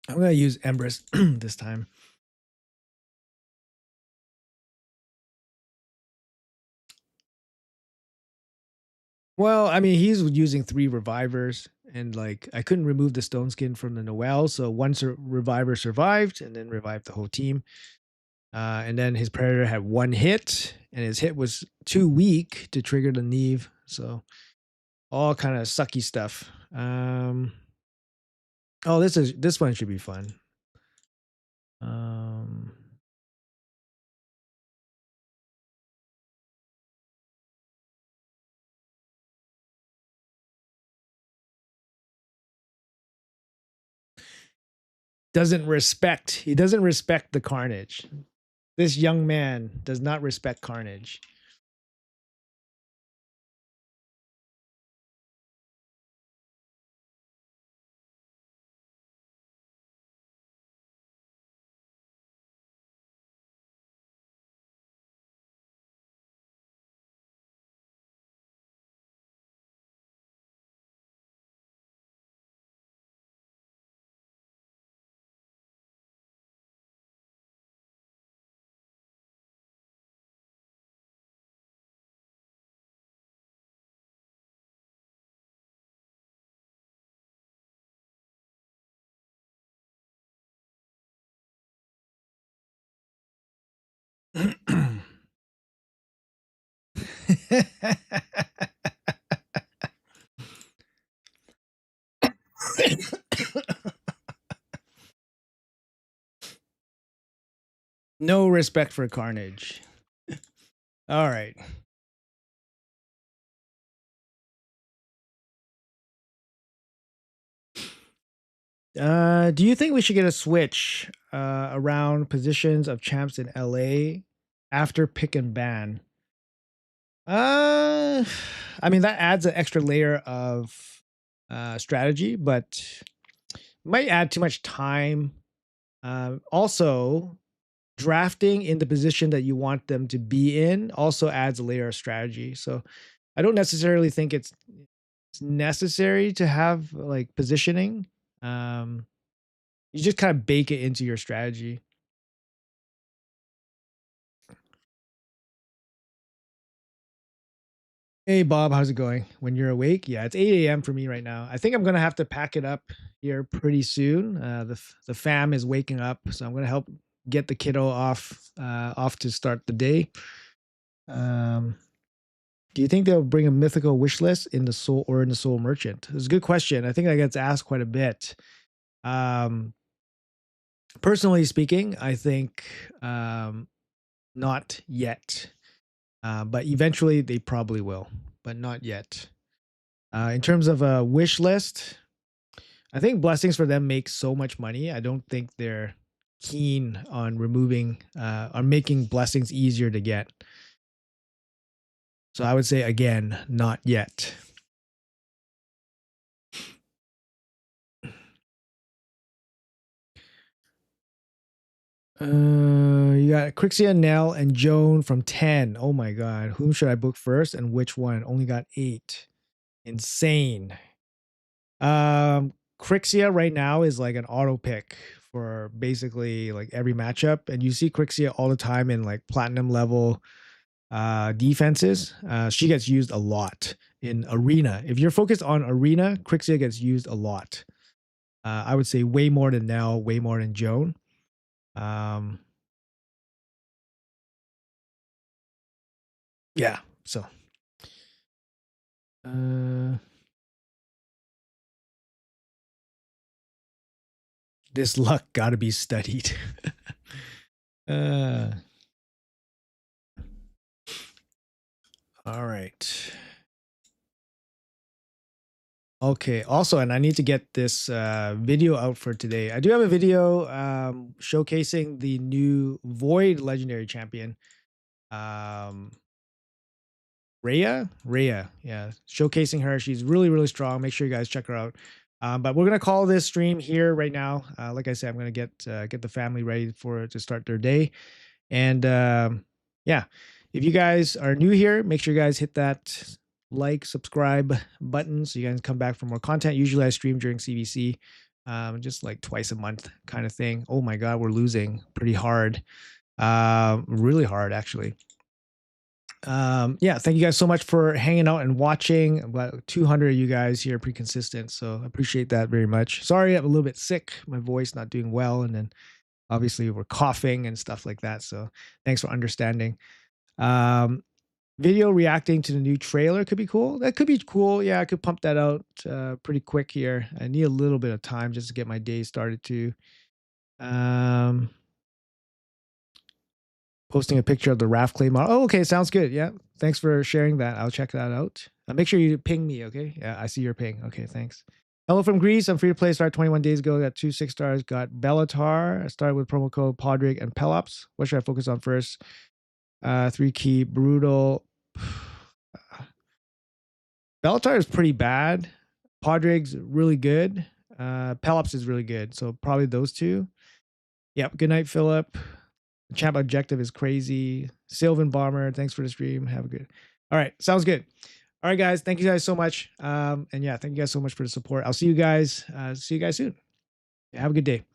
I'm gonna use Empress this time. Well, I mean, he's using 3 revivers, and, like, I couldn't remove the stone skin from the Noel, so one reviver survived and then revived the whole team. And then his Predator had 1 hit, and his hit was too weak to trigger the Neve, so all kinda sucky stuff. Oh, this one should be fun. Um he doesn't respect the Carnage. This young man does not respect Carnage. No respect for Carnage. All right. Do you think we should get a switch around positions of champs in LA after pick and ban? Uh, I mean that adds an extra layer of strategy, but might add too much time. Also, drafting in the position that you want them to be in also adds a layer of strategy. So I don't necessarily think it's necessary to have like positioning. Um, you just kind of bake it into your strategy. Hey Bob, how's it going? When you're awake? Yeah, it's 8 a.m. for me right now. I think I'm gonna have to pack it up here pretty soon. The fam is waking up, so I'm gonna help get the kiddo off to start the day. Um, do you think they'll bring a mythical wish list in the Soul Merchant? It's a good question. I think that gets asked quite a bit. Um, Personally speaking, I think not yet, but eventually they probably will, but not yet. In terms of a wish list, I think blessings for them make so much money. I don't think they're keen on on making blessings easier to get. So I would say again, not yet. You got Crixia, Nell, and Joan from 10. Oh my god. Whom should I book first and which one? Only got 8. Insane. Crixia right now is like an auto pick for basically like every matchup. And you see Crixia all the time in like platinum level defenses. She gets used a lot in arena. If you're focused on arena, Crixia gets used a lot. I would say way more than Nell, way more than Joan. Um, yeah. So, uh, this luck got to be studied. uh, all right. Okay. Also, and I need to get this video out for today. I do have a video showcasing the new Void Legendary Champion. Um, Rhea, yeah, showcasing her. She's really, really strong. Make sure you guys check her out. But we're gonna call this stream here right now. Like I said, I'm gonna get the family ready to start their day. And yeah, if you guys are new here, make sure you guys hit that like, subscribe button so you guys come back for more content. Usually I stream during CVC, just like twice a month kind of thing. Oh my God, we're losing pretty hard, really hard actually. Yeah, thank you guys so much for hanging out and watching. About 200 of you guys here, pretty consistent. So I appreciate that very much. Sorry, I'm a little bit sick. My voice not doing well. And then obviously we're coughing and stuff like that. So thanks for understanding. Um, Video reacting to the new trailer could be cool. That could be cool. Yeah, I could pump that out pretty quick here. I need a little bit of time just to get my day started too. Um, Posting a picture of the raft clay model. Oh, okay, sounds good. Yeah, thanks for sharing that. I'll check that out. Make sure you ping me, okay? Yeah, I see your ping. Okay, thanks. Hello from Greece. I'm free to play. Started 21 days ago. Got 2 6 stars. Got Bellatar. I started with promo code Podrig and Pelops. What should I focus on first? 3 key brutal. Bellatar is pretty bad. Podrig's really good. Pelops is really good. So probably those two. Yep. Good night, Philip. The champ objective is crazy. Sylvan Bomber, thanks for the stream. Have a good. All right, sounds good. All right, guys, thank you guys so much. And yeah, thank you guys so much for the support. I'll see you guys. See you guys soon. Have a good day.